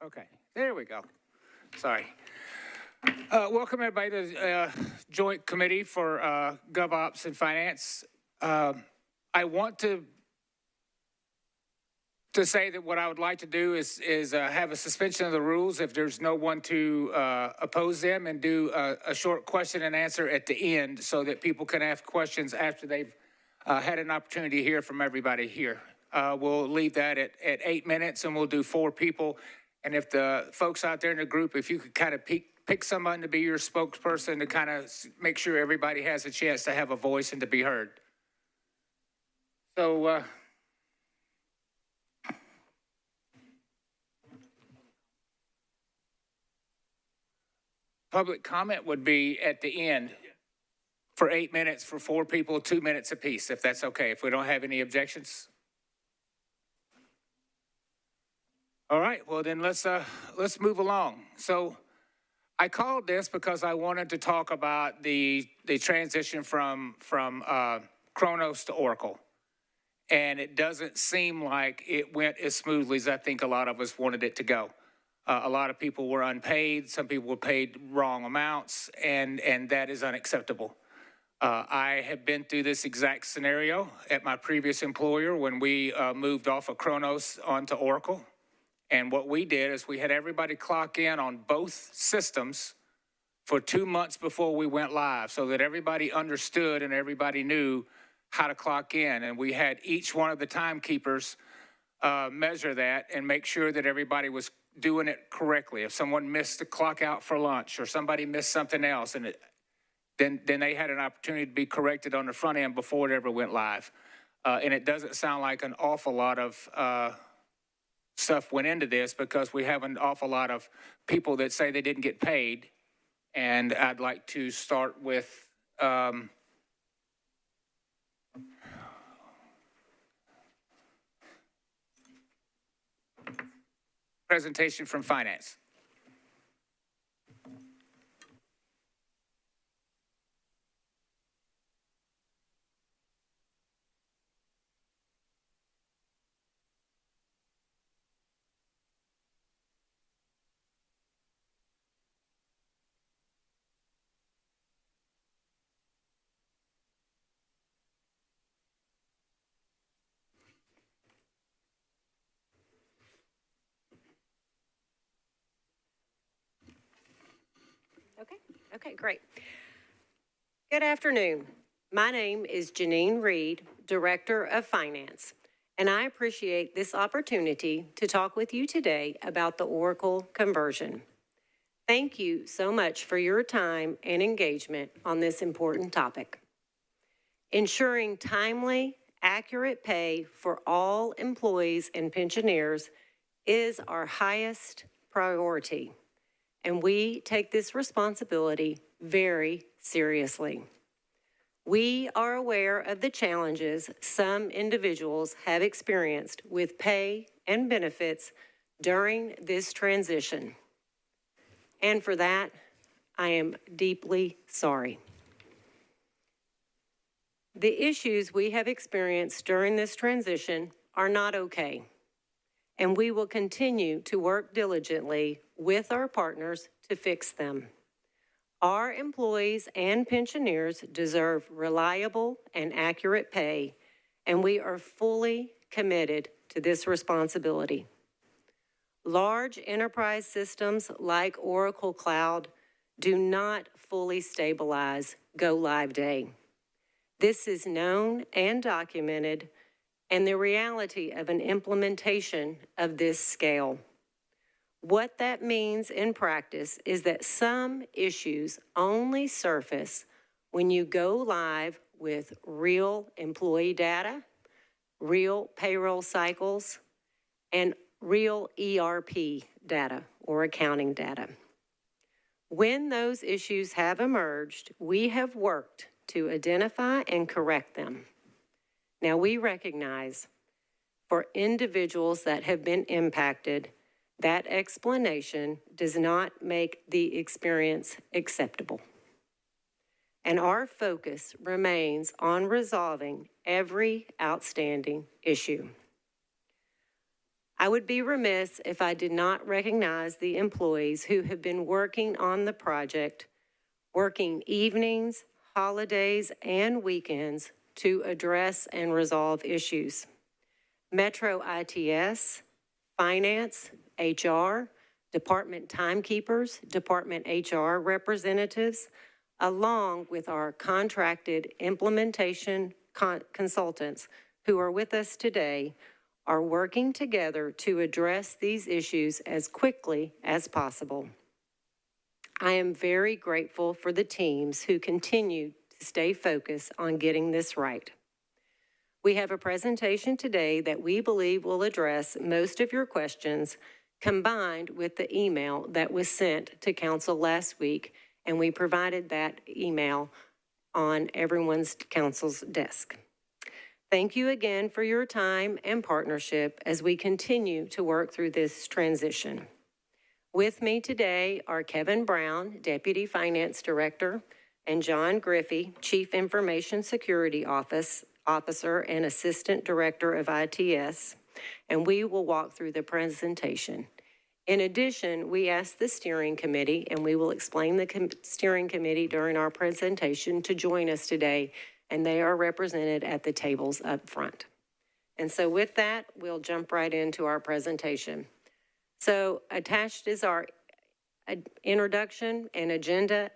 Okay, there we go. Sorry. Welcome everybody to the Joint Committee for GovOps and Finance. I want to say that what I would like to do is have a suspension of the rules if there's no one to oppose them, and do a short question and answer at the end so that people can ask questions after they've had an opportunity to hear from everybody here. We'll leave that at 8 minutes, and we'll do 4 people. And if the folks out there in the group, if you could kind of pick someone to be your spokesperson to kind of make sure everybody has a chance to have a voice and to be heard. So, public comment would be at the end for 8 minutes for 4 people, 2 minutes apiece, if that's okay, if we don't have any objections. All right, well then let's move along. So I called this because I wanted to talk about the transition from Chronos to Oracle. And it doesn't seem like it went as smoothly as I think a lot of us wanted it to go. A lot of people were unpaid, some people were paid wrong amounts, and that is unacceptable. I have been through this exact scenario at my previous employer when we moved off of Chronos onto Oracle. And what we did is we had everybody clock in on both systems for 2 months before we went live, so that everybody understood and everybody knew how to clock in. And we had each one of the timekeepers measure that and make sure that everybody was doing it correctly. If someone missed the clock out for lunch or somebody missed something else, and then they had an opportunity to be corrected on the front end before it ever went live. And it doesn't sound like an awful lot of stuff went into this, because we have an awful lot of people that say they didn't get paid. And I'd like to start with presentation from finance. Okay, great. Good afternoon. My name is Janine Reed, Director of Finance, and I appreciate this opportunity to talk with you today about the Oracle conversion. Thank you so much for your time and engagement on this important topic. Ensuring timely, accurate pay for all employees and pensioners is our highest priority, and we take this responsibility very seriously. We are aware of the challenges some individuals have experienced with pay and benefits during this transition. And for that, I am deeply sorry. The issues we have experienced during this transition are not okay, and we will continue to work diligently with our partners to fix them. Our employees and pensioners deserve reliable and accurate pay, and we are fully committed to this responsibility. Large enterprise systems like Oracle Cloud do not fully stabilize go-live day. This is known and documented, and the reality of an implementation of this scale. What that means in practice is that some issues only surface when you go live with real employee data, real payroll cycles, and real ERP data or accounting data. When those issues have emerged, we have worked to identify and correct them. Now, we recognize for individuals that have been impacted, that explanation does not make the experience acceptable. And our focus remains on resolving every outstanding issue. I would be remiss if I did not recognize the employees who have been working on the project, working evenings, holidays, and weekends to address and resolve issues. Metro ITS, Finance, HR, Department timekeepers, Department HR representatives, along with our contracted implementation consultants who are with us today, are working together to address these issues as quickly as possible. I am very grateful for the teams who continue to stay focused on getting this right. We have a presentation today that we believe will address most of your questions, combined with the email that was sent to council last week, and we provided that email on everyone's council's desk. Thank you again for your time and partnership as we continue to work through this transition. With me today are Kevin Brown, Deputy Finance Director, and John Griffey, Chief Information Security Officer and Assistant Director of ITS, and we will walk through the presentation. In addition, we asked the steering committee, and we will explain the steering committee during our presentation, to join us today, and they are represented at the tables up front. And so with that, we'll jump right into our presentation. So attached is our introduction and agenda,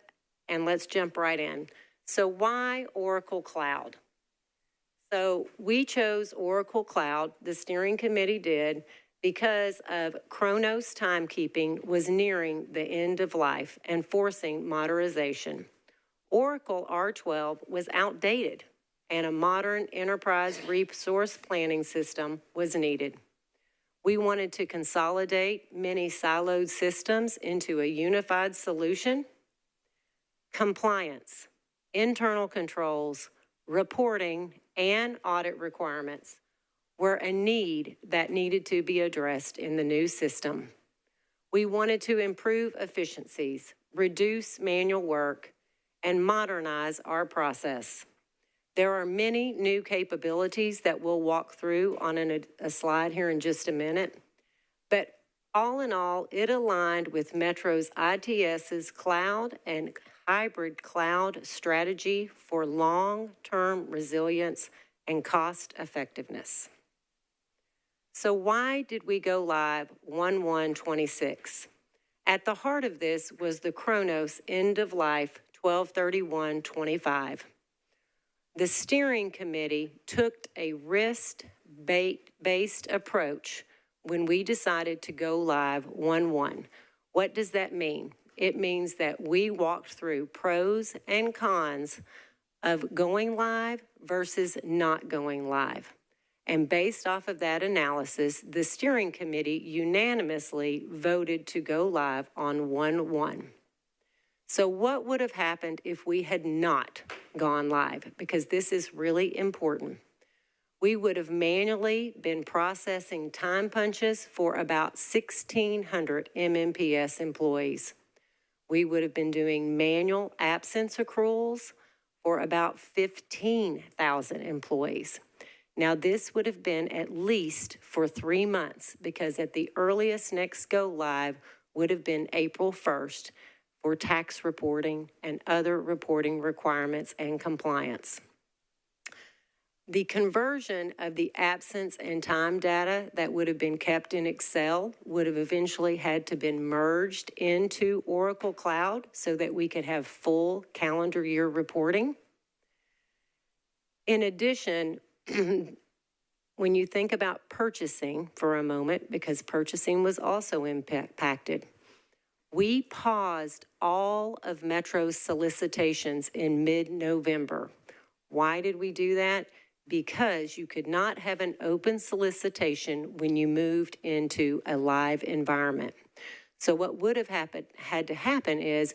and let's jump right in. So why Oracle Cloud? So we chose Oracle Cloud, the steering committee did, because of Kronos timekeeping was nearing the end of life and forcing modernization. Oracle R12 was outdated, and a modern enterprise resource planning system was needed. We wanted to consolidate many siloed systems into a unified solution. Compliance, internal controls, reporting, and audit requirements were a need that needed to be addressed in the new system. We wanted to improve efficiencies, reduce manual work, and modernize our process. There are many new capabilities that we'll walk through on a slide here in just a minute, but all in all, it aligned with Metro's ITS's cloud and hybrid cloud strategy for long-term resilience and cost effectiveness. So why did we go live 1/1/26? At the heart of this was the Kronos end of life 12/31/25. The steering committee took a risk-based approach when we decided to go live 1/1. What does that mean? It means that we walked through pros and cons of going live versus not going live. And based off of that analysis, the steering committee unanimously voted to go live on 1/1. So what would have happened if we had not gone live? Because this is really important. We would have manually been processing time punches for about 1,600 MMPS employees. We would have been doing manual absence accruals for about 15,000 employees. Now, this would have been at least for 3 months, because at the earliest next go live would have been April 1st for tax reporting and other reporting requirements and compliance. The conversion of the absence and time data that would have been kept in Excel would have eventually had to been merged into Oracle Cloud so that we could have full calendar year reporting. In addition, when you think about purchasing for a moment, because purchasing was also impacted, we paused all of Metro's solicitations in mid-November. Why did we do that? Because you could not have an open solicitation when you moved into a live environment. So what would have had to happen is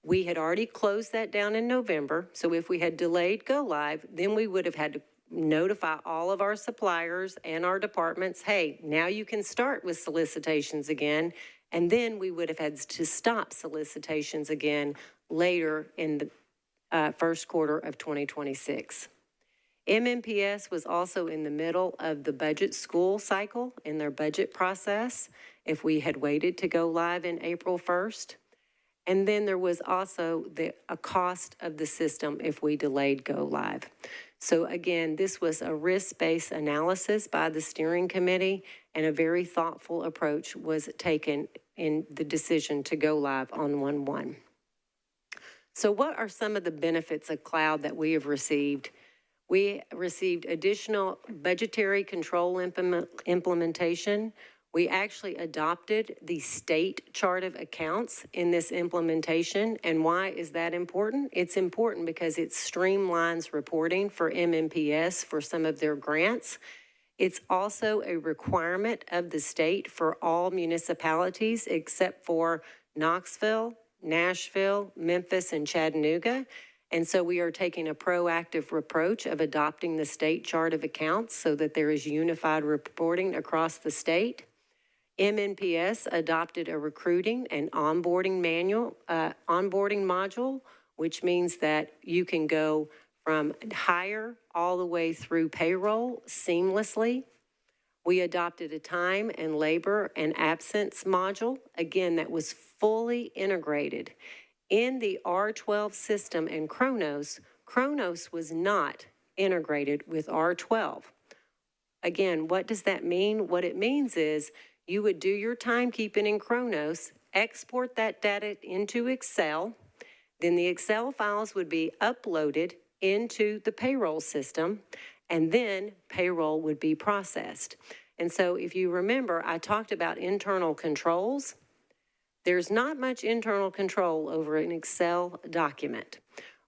we had already closed that down in November. So if we had delayed go live, then we would have had to notify all of our suppliers and our departments, hey, now you can start with solicitations again. And then we would have had to stop solicitations again later in the first quarter of 2026. MMPS was also in the middle of the budget school cycle in their budget process if we had waited to go live in April 1st. And then there was also a cost of the system if we delayed go live. So again, this was a risk-based analysis by the steering committee, and a very thoughtful approach was taken in the decision to go live on 1/1. So what are some of the benefits of cloud that we have received? We received additional budgetary control implementation. We actually adopted the state chart of accounts in this implementation. And why is that important? It's important because it streamlines reporting for MMPS for some of their grants. It's also a requirement of the state for all municipalities except for Knoxville, Nashville, Memphis, and Chattanooga. And so we are taking a proactive approach of adopting the state chart of accounts so that there is unified reporting across the state. MNPS adopted a recruiting and onboarding module, which means that you can go from hire all the way through payroll seamlessly. We adopted a time and labor and absence module, again, that was fully integrated. In the R12 system and Chronos was not integrated with R12. Again, what does that mean? What it means is you would do your timekeeping in Chronos, export that data into Excel, then the Excel files would be uploaded into the payroll system, and then payroll would be processed. And so if you remember, I talked about internal controls. There's not much internal control over an Excel document.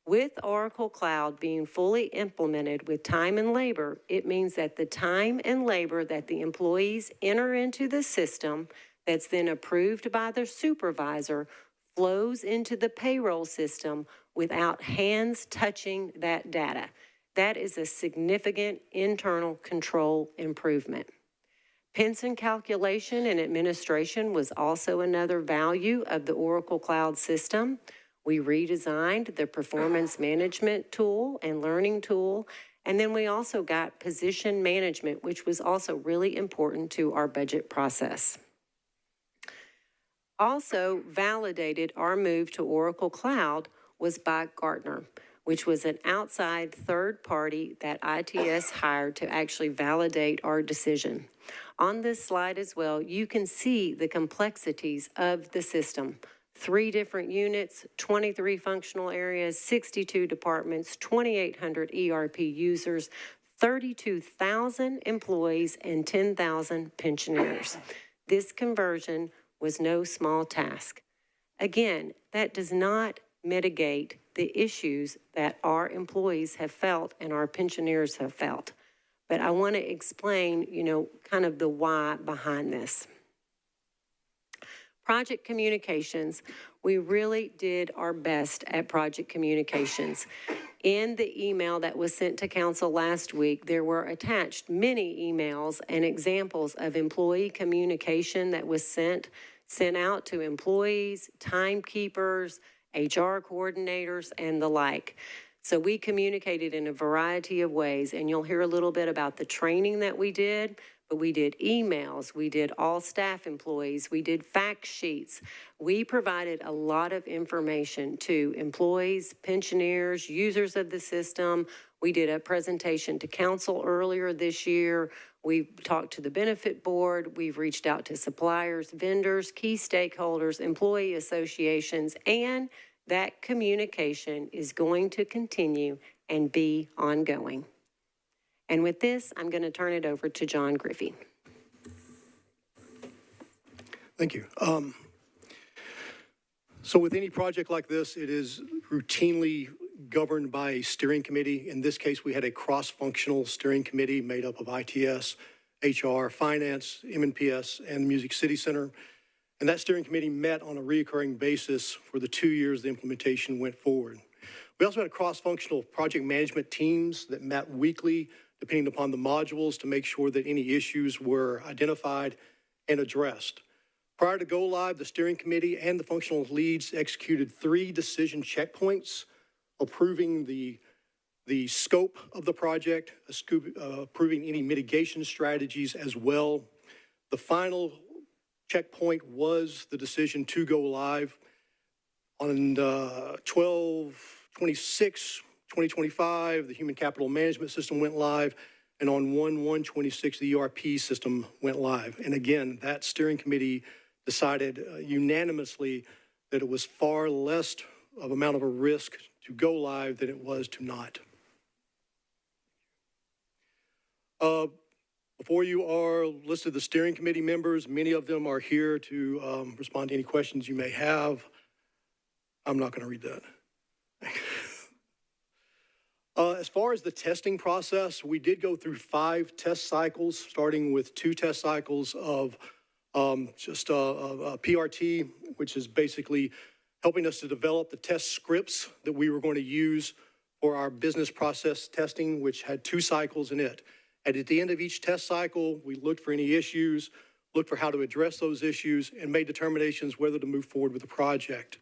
With Oracle Cloud being fully implemented with time and labor, it means that the time and labor that the employees enter into the system that's then approved by their supervisor flows into the payroll system without hands touching that data. That is a significant internal control improvement. Pension calculation and administration was also another value of the Oracle Cloud system. We redesigned the performance management tool and learning tool, and then we also got position management, which was also really important to our budget process. Also validated our move to Oracle Cloud was by Gartner, which was an outside third party that ITS hired to actually validate our decision. On this slide as well, you can see the complexities of the system. 3 different units, 23 functional areas, 62 departments, 2,800 ERP users, 32,000 employees, and 10,000 pensioners. This conversion was no small task. Again, that does not mitigate the issues that our employees have felt and our pensioners have felt. But I want to explain, kind of the why behind this. Project communications, we really did our best at project communications. In the email that was sent to council last week, there were attached many emails and examples of employee communication that was sent out to employees, timekeepers, HR coordinators, and the like. So we communicated in a variety of ways, and you'll hear a little bit about the training that we did, but we did emails, we did all staff employees, we did fact sheets. We provided a lot of information to employees, pensioners, users of the system. We did a presentation to council earlier this year. We've talked to the benefit board. We've reached out to suppliers, vendors, key stakeholders, employee associations, and that communication is going to continue and be ongoing. And with this, I'm going to turn it over to John Griffey. Thank you. So with any project like this, it is routinely governed by a steering committee. In this case, we had a cross-functional steering committee made up of ITS, HR, Finance, MNPS, and Music City Center. And that steering committee met on a recurring basis for the 2 years the implementation went forward. We also had cross-functional project management teams that met weekly, depending upon the modules, to make sure that any issues were identified and addressed. Prior to go live, the steering committee and the functional leads executed 3 decision checkpoints, approving the the scope of the project, approving any mitigation strategies as well. The final checkpoint was the decision to go live. On 12/26/2025, the human capital management system went live, and on 1/1/26, the ERP system went live. And again, that steering committee decided unanimously that it was far less of amount of a risk to go live than it was to not. Before you are listed the steering committee members. Many of them are here to respond to any questions you may have. I'm not going to read that. As far as the testing process, we did go through 5 test cycles, starting with 2 test cycles of PRT, which is basically helping us to develop the test scripts that we were going to use for our business process testing, which had 2 cycles in it. And at the end of each test cycle, we looked for any issues, looked for how to address those issues, and made determinations whether to move forward with the project.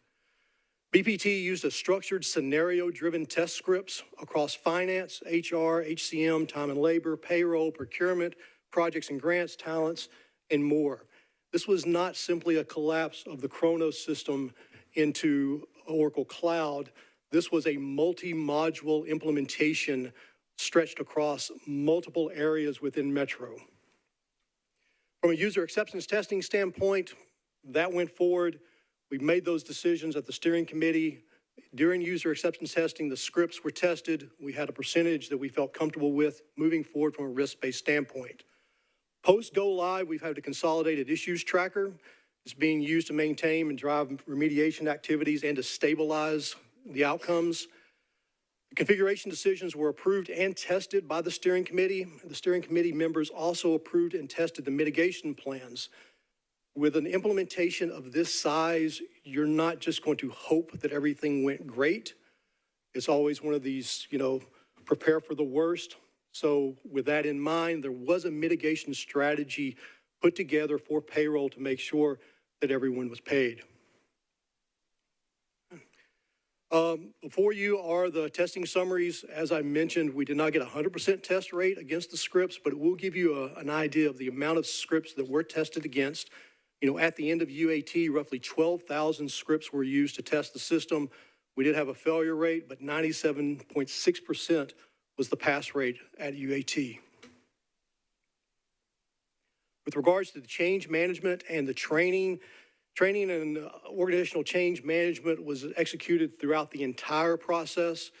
BPT used a structured scenario-driven test scripts across finance, HR, HCM, time and labor, payroll, procurement, projects and grants, talents, and more. This was not simply a collapse of the Chronos system into Oracle Cloud. This was a multi-module implementation stretched across multiple areas within Metro. From a user acceptance testing standpoint, that went forward. We made those decisions at the steering committee. During user acceptance testing, the scripts were tested. We had a percentage that we felt comfortable with moving forward from a risk-based standpoint. Post-go live, we've had a consolidated issues tracker. It's being used to maintain and drive remediation activities and to stabilize the outcomes. The configuration decisions were approved and tested by the steering committee. The steering committee members also approved and tested the mitigation plans. With an implementation of this size, you're not just going to hope that everything went great. It's always one of these, prepare for the worst. So with that in mind, there was a mitigation strategy put together for payroll to make sure that everyone was paid. Before you are the testing summaries. As I mentioned, we did not get a 100% test rate against the scripts, but it will give you an idea of the amount of scripts that were tested against. At the end of UAT, roughly 12,000 scripts were used to test the system. We did have a failure rate, but 97.6% was the pass rate at UAT. With regards to the change management and the training and organizational change management was executed throughout the entire process.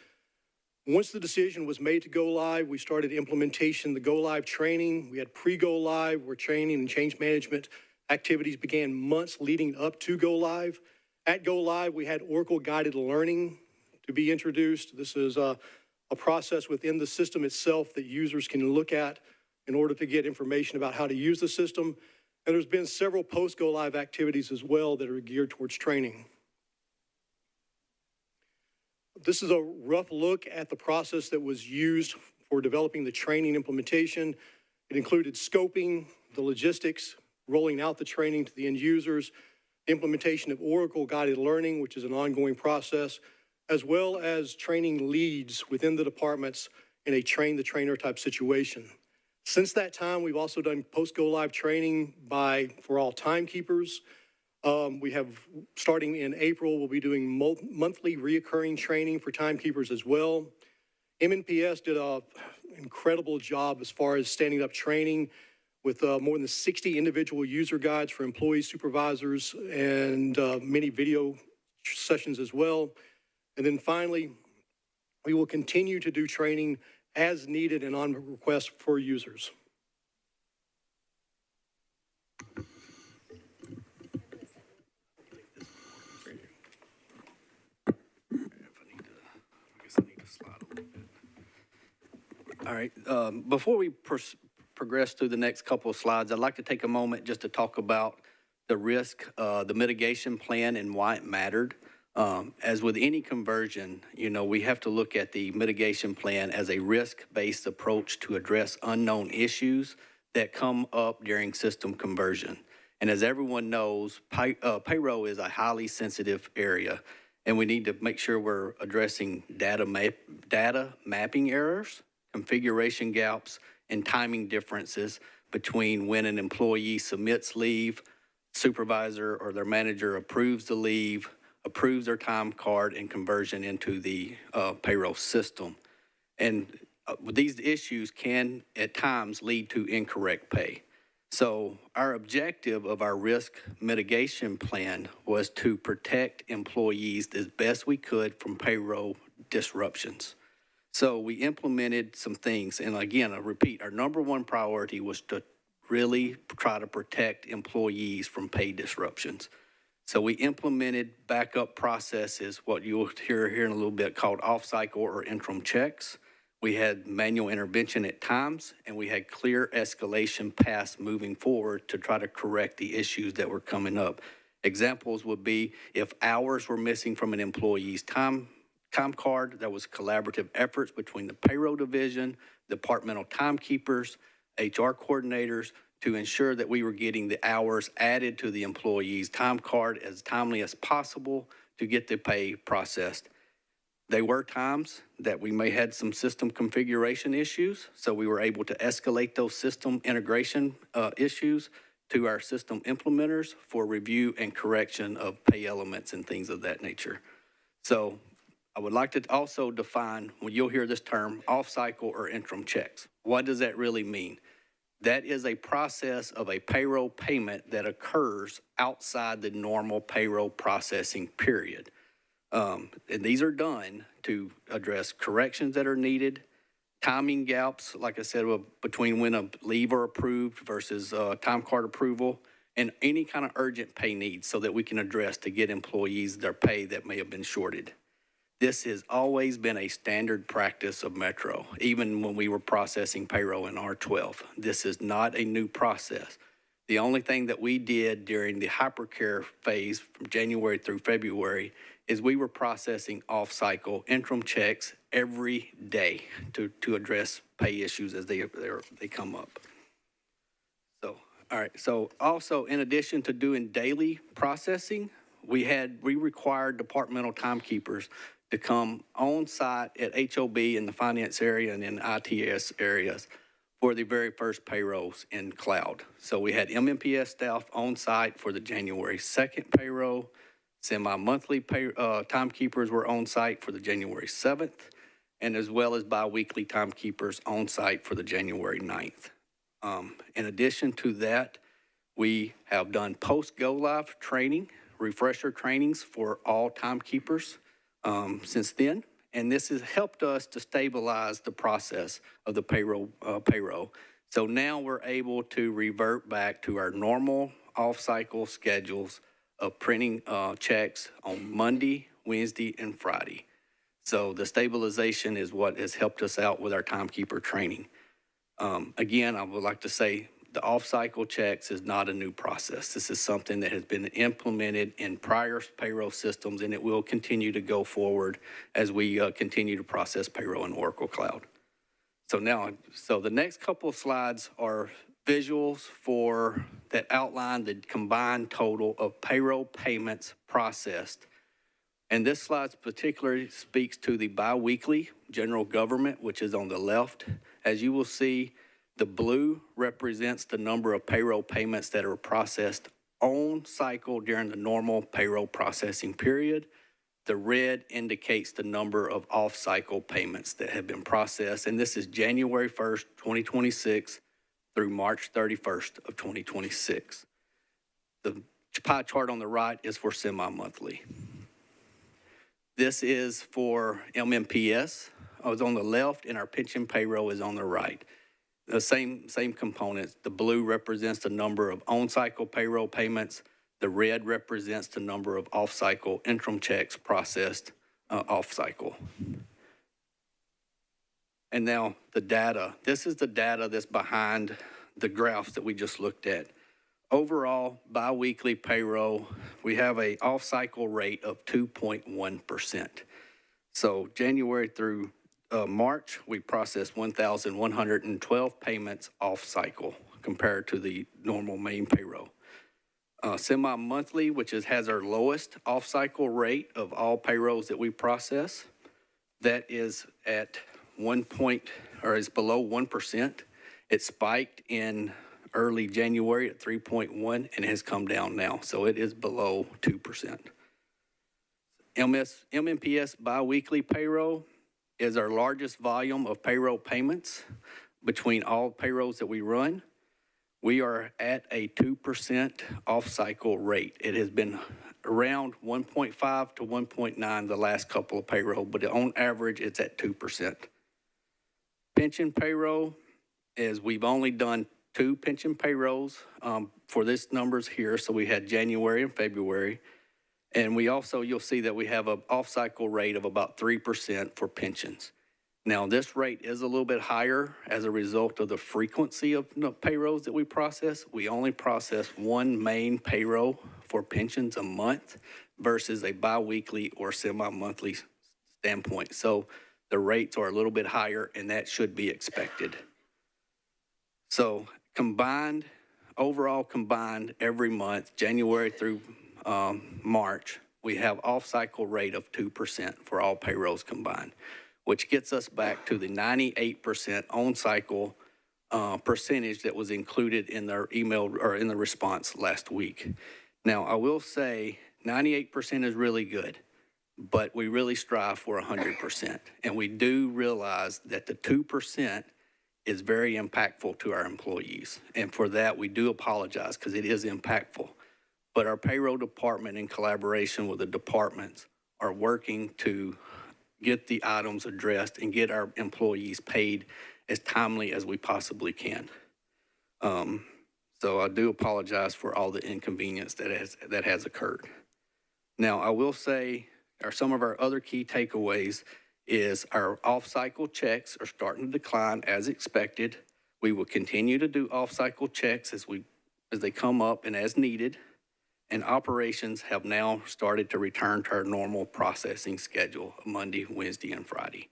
Once the decision was made to go live, we started implementation, the go live training. We had pre-go live where training and change management activities began months leading up to go live. At go live, we had Oracle guided learning to be introduced. This is a process within the system itself that users can look at in order to get information about how to use the system. And there's been several post-go live activities as well that are geared towards training. This is a rough look at the process that was used for developing the training implementation. It included scoping, the logistics, rolling out the training to the end users, the implementation of Oracle guided learning, which is an ongoing process, as well as training leads within the departments in a train the trainer type situation. Since that time, we've also done post-go live training for all timekeepers. We have, starting in April, we'll be doing monthly reoccurring training for timekeepers as well. MNPS did an incredible job as far as standing up training with more than 60 individual user guides for employees, supervisors, and many video sessions as well. And then finally, we will continue to do training as needed and on request for users. All right, before we progress through the next couple of slides, I'd like to take a moment just to talk about the risk, the mitigation plan and why it mattered. As with any conversion, we have to look at the mitigation plan as a risk-based approach to address unknown issues that come up during system conversion. And as everyone knows, payroll is a highly sensitive area. And we need to make sure we're addressing data mapping errors, configuration gaps, and timing differences between when an employee submits leave, supervisor or their manager approves the leave, approves their time card, and conversion into the payroll system. And these issues can, at times, lead to incorrect pay. So our objective of our risk mitigation plan was to protect employees as best we could from payroll disruptions. So we implemented some things, and again, I repeat, our number one priority was to really try to protect employees from pay disruptions. So we implemented backup processes, what you'll hear here in a little bit, called off-cycle or interim checks. We had manual intervention at times, and we had clear escalation paths moving forward to try to correct the issues that were coming up. Examples would be if hours were missing from an employee's time card, there was collaborative efforts between the payroll division, departmental timekeepers, HR coordinators to ensure that we were getting the hours added to the employee's time card as timely as possible to get the pay processed. There were times that we may had some system configuration issues, so we were able to escalate those system integration issues to our system implementers for review and correction of pay elements and things of that nature. So I would like to also define, when you'll hear this term, off-cycle or interim checks. What does that really mean? That is a process of a payroll payment that occurs outside the normal payroll processing period. And these are done to address corrections that are needed, timing gaps, like I said, between when a leave are approved versus time card approval, and any kind of urgent pay needs so that we can address to get employees their pay that may have been shorted. This has always been a standard practice of Metro, even when we were processing payroll in R12. This is not a new process. The only thing that we did during the hypercare phase from January through February is we were processing off-cycle interim checks every day to address pay issues as they come up. So, all right. So also, in addition to doing daily processing, we required departmental timekeepers to come on site at HOB in the finance area and in ITS areas for the very first payrolls in cloud. So we had MMPS staff on site for the January 2nd payroll. Semi-monthly timekeepers were on site for the January 7th, and as well as bi-weekly timekeepers on site for the January 9th. In addition to that, we have done post-go-live training, refresher trainings for all timekeepers since then, and this has helped us to stabilize the process of the payroll. So now we're able to revert back to our normal off-cycle schedules of printing checks on Monday, Wednesday, and Friday. So the stabilization is what has helped us out with our timekeeper training. Again, I would like to say the off-cycle checks is not a new process. This is something that has been implemented in prior payroll systems, and it will continue to go forward as we continue to process payroll in Oracle Cloud. So the next couple of slides are visuals that outline the combined total of payroll payments processed. And this slide particularly speaks to the biweekly general government, which is on the left. As you will see, the blue represents the number of payroll payments that are processed on cycle during the normal payroll processing period. The red indicates the number of off-cycle payments that have been processed, and this is January 1st, 2026 through March 31st of 2026. The pie chart on the right is for semi-monthly. This is for MMPS. I was on the left, and our pension payroll is on the right. The same components. The blue represents the number of on-cycle payroll payments. The red represents the number of off-cycle interim checks processed off-cycle. And now the data. This is the data that's behind the graphs that we just looked at. Overall, biweekly payroll, we have a off-cycle rate of 2.1%. So January through March, we processed 1,112 payments off-cycle compared to the normal main payroll. Semi-monthly, which has our lowest off-cycle rate of all payrolls that we process. That is at is below 1%. It spiked in early January at 3.1 and has come down now. So it is below 2%. MMPS biweekly payroll is our largest volume of payroll payments between all payrolls that we run. We are at a 2% off-cycle rate. It has been around 1.5 to 1.9 the last couple of payroll, but on average, it's at 2%. Pension payroll is we've only done 2 pension payrolls for this numbers here. So we had January and February. And we also, you'll see that we have an off-cycle rate of about 3% for pensions. Now, this rate is a little bit higher as a result of the frequency of payrolls that we process. We only process 1 main payroll for pensions a month versus a biweekly or semi-monthly standpoint. So the rates are a little bit higher, and that should be expected. So overall combined every month, January through March, we have off-cycle rate of 2% for all payrolls combined, which gets us back to the 98% on-cycle percentage that was included in their email or in the response last week. Now, I will say 98% is really good, but we really strive for 100%. And we do realize that the 2% is very impactful to our employees. And for that, we do apologize because it is impactful. But our payroll department, in collaboration with the departments, are working to get the items addressed and get our employees paid as timely as we possibly can. So I do apologize for all the inconvenience that has occurred. Now, I will say, some of our other key takeaways is our off-cycle checks are starting to decline as expected. We will continue to do off-cycle checks as they come up and as needed. And operations have now started to return to our normal processing schedule, Monday, Wednesday, and Friday.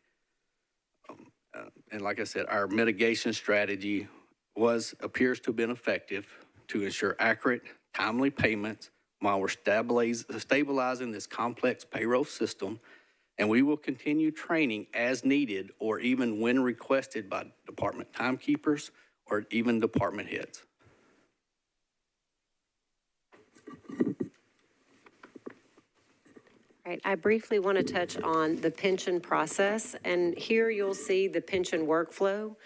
And like I said, our mitigation strategy appears to have been effective to ensure accurate, timely payments while we're stabilizing this complex payroll system. And we will continue training as needed or even when requested by department timekeepers or even department heads. Right, I briefly want to touch on the pension process, and here you'll see the pension workflow.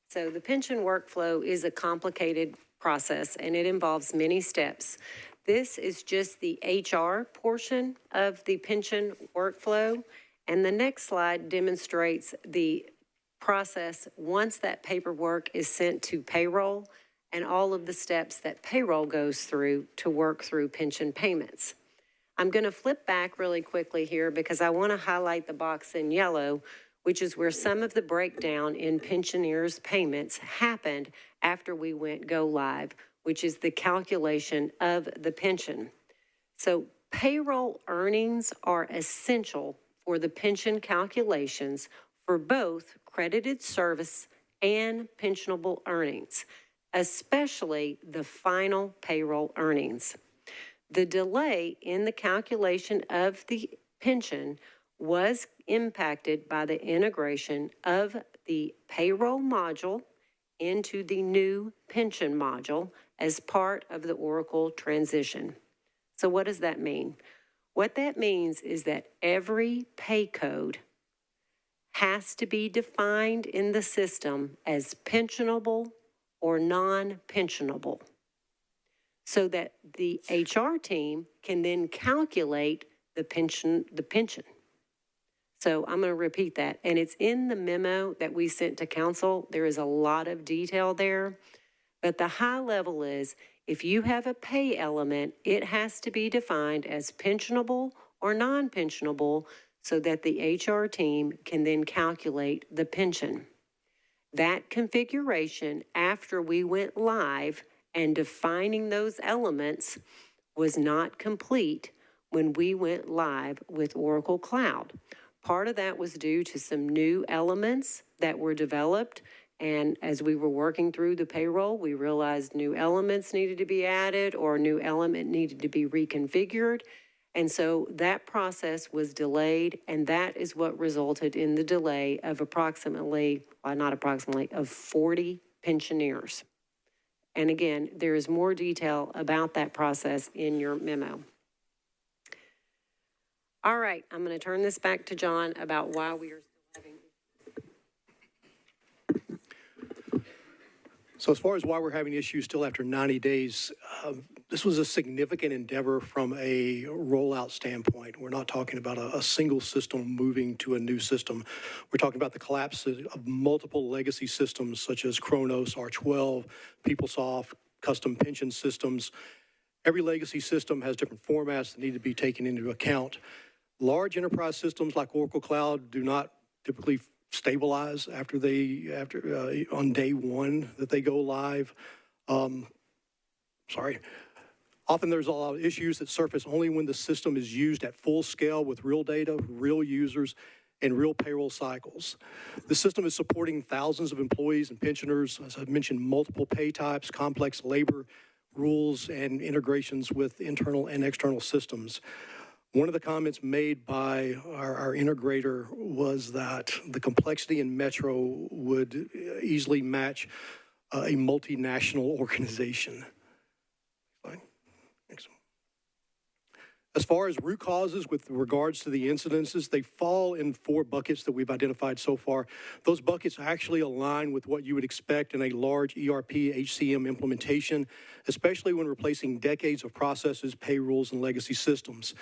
So the pension workflow is a complicated process, and it involves many steps. This is just the HR portion of the pension workflow, and the next slide demonstrates the process once that paperwork is sent to payroll and all of the steps that payroll goes through to work through pension payments. I'm going to flip back really quickly here because I want to highlight the box in yellow, which is where some of the breakdown in pensioners' payments happened after we went go live, which is the calculation of the pension. So payroll earnings are essential for the pension calculations for both credited service and pensionable earnings, especially the final payroll earnings. The delay in the calculation of the pension was impacted by the integration of the payroll module into the new pension module as part of the Oracle transition. So what does that mean? What that means is that every pay code has to be defined in the system as pensionable or non-pensionable, so that the HR team can then calculate the pension. So I'm going to repeat that. And it's in the memo that we sent to council. There is a lot of detail there. But the high level is, if you have a pay element, it has to be defined as pensionable or non-pensionable so that the HR team can then calculate the pension. That configuration, after we went live, and defining those elements was not complete when we went live with Oracle Cloud. Part of that was due to some new elements that were developed, And as we were working through the payroll, we realized new elements needed to be added or a new element needed to be reconfigured. And so that process was delayed, and that is what resulted in the delay of approximately, well, not approximately, of 40 pensioners. And again, there is more detail about that process in your memo. All right, I'm going to turn this back to John about why we are still having. So as far as why we're having issues still after 90 days, this was a significant endeavor from a rollout standpoint. We're not talking about a single system moving to a new system. We're talking about the collapse of multiple legacy systems such as Kronos, R12, PeopleSoft, custom pension systems. Every legacy system has different formats that need to be taken into account. Large enterprise systems like Oracle Cloud do not typically stabilize on day one that they go live. Often there's a lot of issues that surface only when the system is used at full scale with real data, real users, and real payroll cycles. The system is supporting thousands of employees and pensioners, as I mentioned, multiple pay types, complex labor rules, and integrations with internal and external systems. One of the comments made by our integrator was that the complexity in Metro would easily match a multinational organization. Fine. Thanks. As far as root causes with regards to the incidences, they fall in 4 buckets that we've identified so far. Those buckets actually align with what you would expect in a large ERP HCM implementation, especially when replacing decades of processes, payrolls, and legacy systems.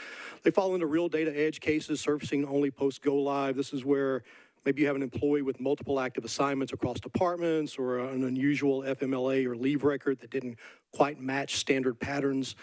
They fall into real data edge cases surfacing only post-go live. This is where maybe you have an employee with multiple active assignments across departments or an unusual FMLA or leave record that didn't quite match standard patterns.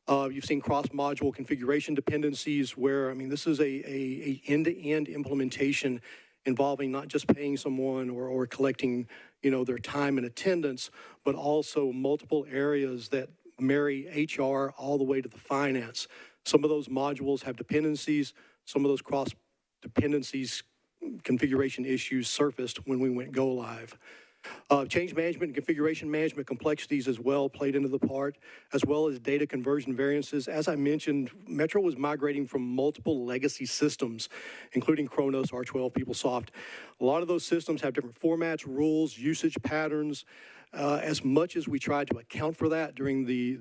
You've seen cross-module configuration dependencies where, this is a end-to-end implementation involving not just paying someone or collecting, their time and attendance, but also multiple areas that marry HR all the way to the finance. Some of those modules have dependencies. Some of those cross-dependencies configuration issues surfaced when we went go live. Change management and configuration management complexities as well played into the part, as well as data conversion variances. As I mentioned, Metro was migrating from multiple legacy systems, including Kronos, R12, PeopleSoft. A lot of those systems have different formats, rules, usage patterns. As much as we tried to account for that during the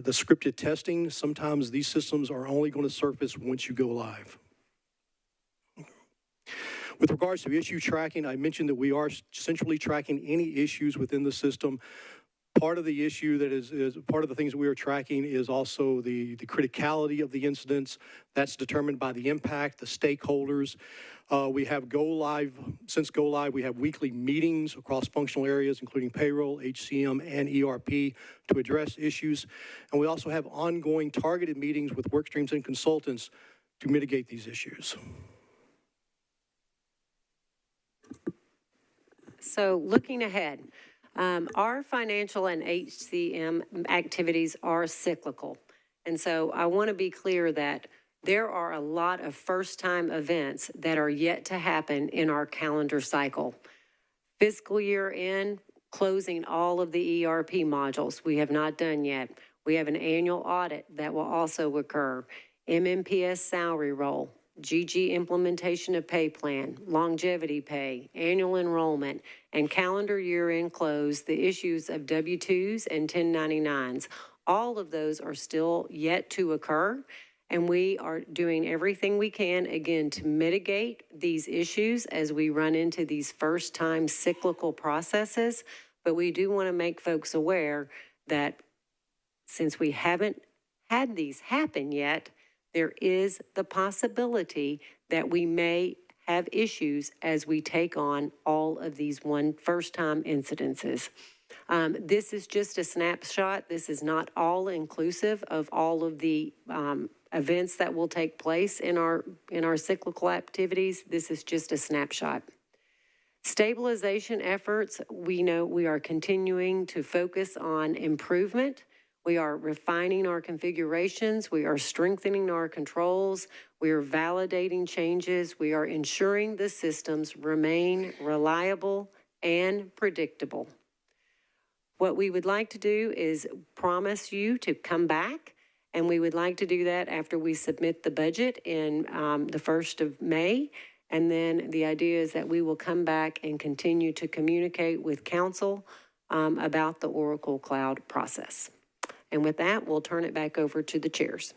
scripted testing, sometimes these systems are only going to surface once you go live. With regards to issue tracking, I mentioned that we are centrally tracking any issues within the system. Part of the issue that is part of the things that we are tracking is also the criticality of the incidents. That's determined by the impact, the stakeholders. We have since go live, we have weekly meetings across functional areas, including payroll, HCM, and ERP to address issues. And we also have ongoing targeted meetings with work streams and consultants to mitigate these issues. So looking ahead, our financial and HCM activities are cyclical. And so I want to be clear that there are a lot of first-time events that are yet to happen in our calendar cycle. Fiscal year end, closing all of the ERP modules, we have not done yet. We have an annual audit that will also occur. MMPS salary roll, GG implementation of pay plan, longevity pay, annual enrollment, and calendar year-end close, the issues of W-2s and 1099s. All of those are still yet to occur, and we are doing everything we can, again, to mitigate these issues as we run into these first-time cyclical processes. But we do want to make folks aware that since we haven't had these happen yet, there is the possibility that we may have issues as we take on all of these first-time incidences. This is just a snapshot. This is not all inclusive of all of the events that will take place in our cyclical activities. This is just a snapshot. Stabilization efforts, we know we are continuing to focus on improvement. We are refining our configurations. We are strengthening our controls. We are validating changes. We are ensuring the systems remain reliable and predictable. What we would like to do is promise you to come back, and we would like to do that after we submit the budget in the 1st of May. And then the idea is that we will come back and continue to communicate with council about the Oracle Cloud process. And with that, we'll turn it back over to the chairs.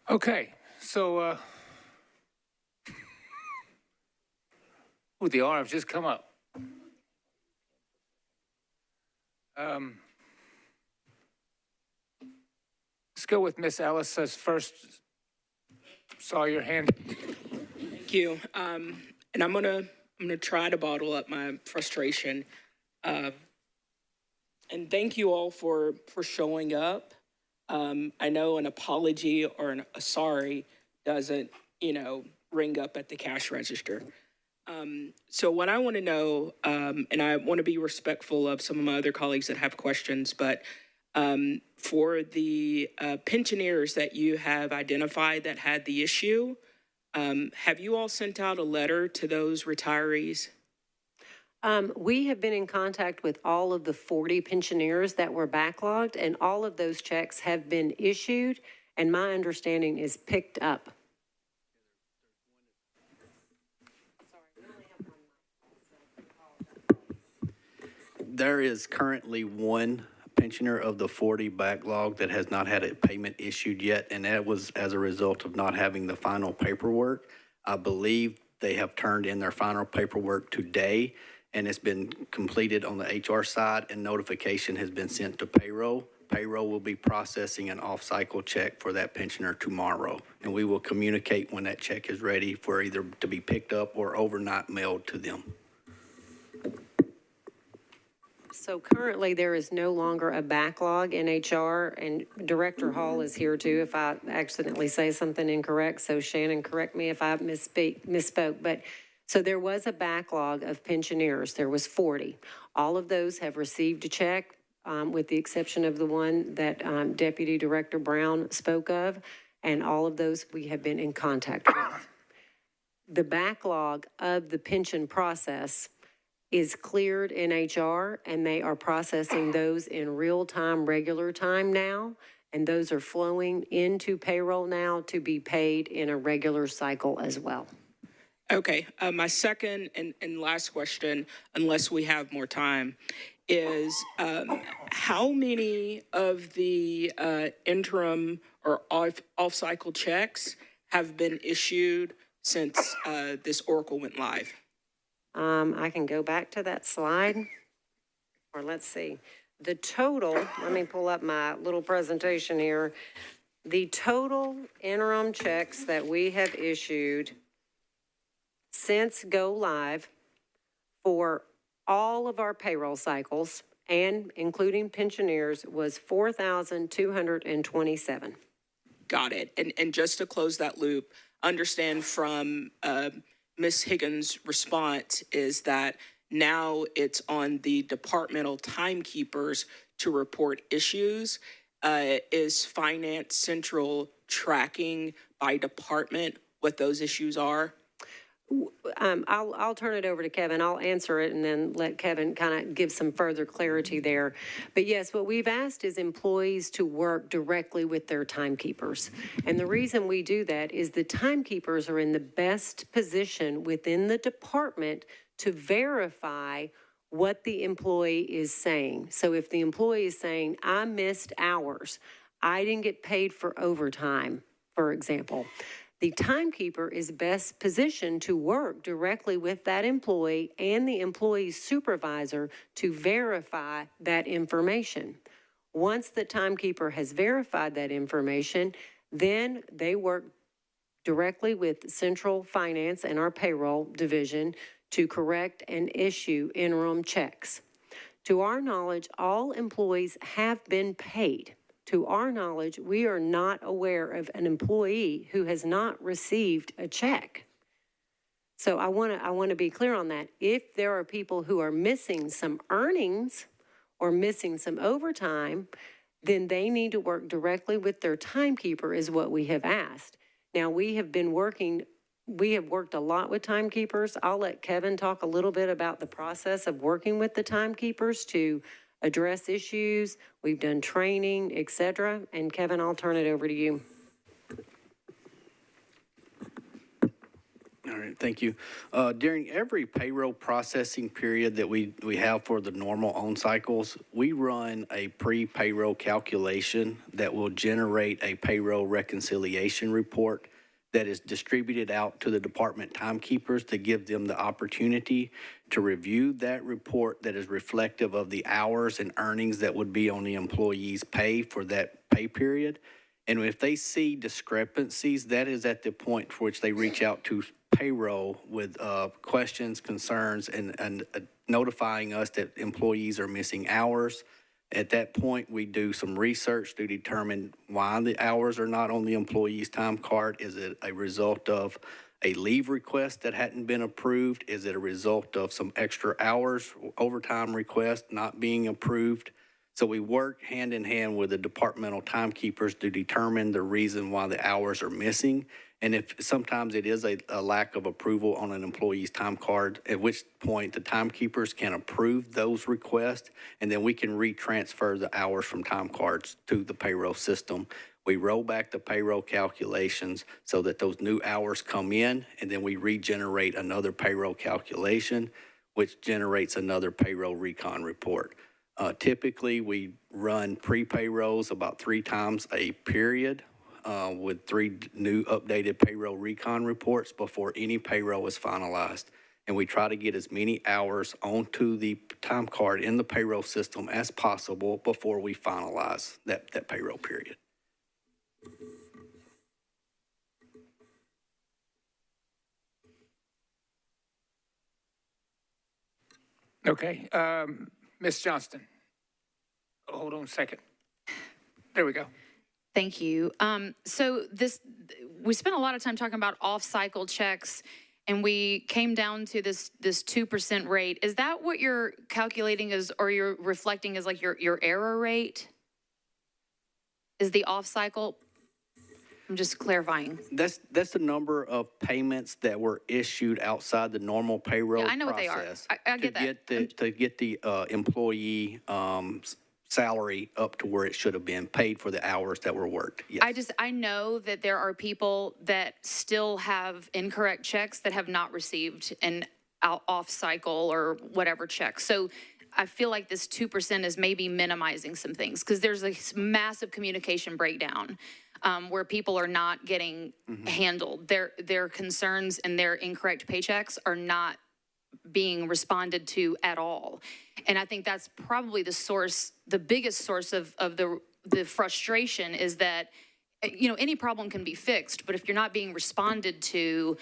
Okay, so, ooh, the arms just come up. Let's go with Miss Ellis as first. Saw your hand. Thank you. And I'm gonna try to bottle up my frustration. And thank you all for showing up. I know an apology or a sorry doesn't, ring up at the cash register. So what I want to know, and I want to be respectful of some of my other colleagues that have questions, but for the pensioners that you have identified that had the issue, have you all sent out a letter to those retirees? We have been in contact with all of the 40 pensioners that were backlogged, and all of those checks have been issued, and my understanding is picked up. There is currently one pensioner of the 40 backlog that has not had a payment issued yet, and that was as a result of not having the final paperwork. I believe they have turned in their final paperwork today, and it's been completed on the HR side, and notification has been sent to Payroll. Payroll will be processing an off-cycle check for that pensioner tomorrow, and we will communicate when that check is ready for either to be picked up or overnight mailed to them. So currently, there is no longer a backlog in HR, and Director Hall is here too if I accidentally say something incorrect. So Shannon, correct me if I misspoke. But so there was a backlog of pensioners. There was 40. All of those have received a check, with the exception of the one that Deputy Director Brown spoke of, and all of those we have been in contact with. The backlog of the pension process is cleared in HR, and they are processing those in real time, regular time now, and those are flowing into payroll now to be paid in a regular cycle as well. Okay, my second and last question, unless we have more time, is how many of the interim or off-cycle checks have been issued since this Oracle went live? I can go back to that slide, or let's see. The total, let me pull up my little presentation here. The total interim checks that we have issued since go live for all of our payroll cycles, and including pensioners, was 4,227. Got it. And just to close that loop, understand from Ms. Higgins' response is that now it's on the departmental timekeepers to report issues. Is Finance Central tracking by department what those issues are? I'll turn it over to Kevin. I'll answer it and then let Kevin kind of give some further clarity there. But yes, what we've asked is employees to work directly with their timekeepers. And the reason we do that is the timekeepers are in the best position within the department to verify what the employee is saying. So if the employee is saying, I missed hours, I didn't get paid for overtime, for example, the timekeeper is best positioned to work directly with that employee and the employee's supervisor to verify that information. Once the timekeeper has verified that information, then they work directly with Central Finance and our payroll division to correct and issue interim checks. To our knowledge, all employees have been paid. To our knowledge, we are not aware of an employee who has not received a check. So I want to be clear on that. If there are people who are missing some earnings or missing some overtime, then they need to work directly with their timekeeper is what we have asked. Now, we have been working we have worked a lot with timekeepers. I'll let Kevin talk a little bit about the process of working with the timekeepers to address issues. We've done training, et cetera. And Kevin, I'll turn it over to you. All right, thank you. During every payroll processing period that we have for the normal on cycles, we run a pre-payroll calculation that will generate a payroll reconciliation report that is distributed out to the department timekeepers to give them the opportunity to review that report that is reflective of the hours and earnings that would be on the employee's pay for that pay period. And if they see discrepancies, that is at the point for which they reach out to payroll with questions, concerns, and notifying us that employees are missing hours. At that point, we do some research to determine why the hours are not on the employee's time card. Is it a result of a leave request that hadn't been approved? Is it a result of some extra hours, overtime request not being approved? So we work hand in hand with the departmental timekeepers to determine the reason why the hours are missing. And if sometimes it is a lack of approval on an employee's time card, at which point the timekeepers can approve those requests, and then we can retransfer the hours from time cards to the payroll system. We roll back the payroll calculations so that those new hours come in, and then we regenerate another payroll calculation, which generates another payroll recon report. Typically, we run pre-payrolls about 3 times a period with 3 new updated payroll recon reports before any payroll is finalized. And we try to get as many hours onto the time card in the payroll system as possible before we finalize that payroll period. Okay, Ms. Johnston. Hold on a second. There we go. Thank you. So we spent a lot of time talking about off-cycle checks, and we came down to this 2% rate. Is that what you're calculating as, or you're reflecting as like your error rate? Is the off-cycle? I'm just clarifying. That's the number of payments that were issued outside the normal payroll Yeah, I know process. what they are. I get that. To get the employee salary up to where it should have been paid for the hours that were worked. Yes. I know that there are people that still have incorrect checks that have not received an off-cycle or whatever check. So I feel like this 2% is maybe minimizing some things because there's a massive communication breakdown where people are not getting handled. Their concerns and their incorrect paychecks are not being responded to at all. And I think that's probably the biggest source of the frustration is that, any problem can be fixed, but if you're not being responded to,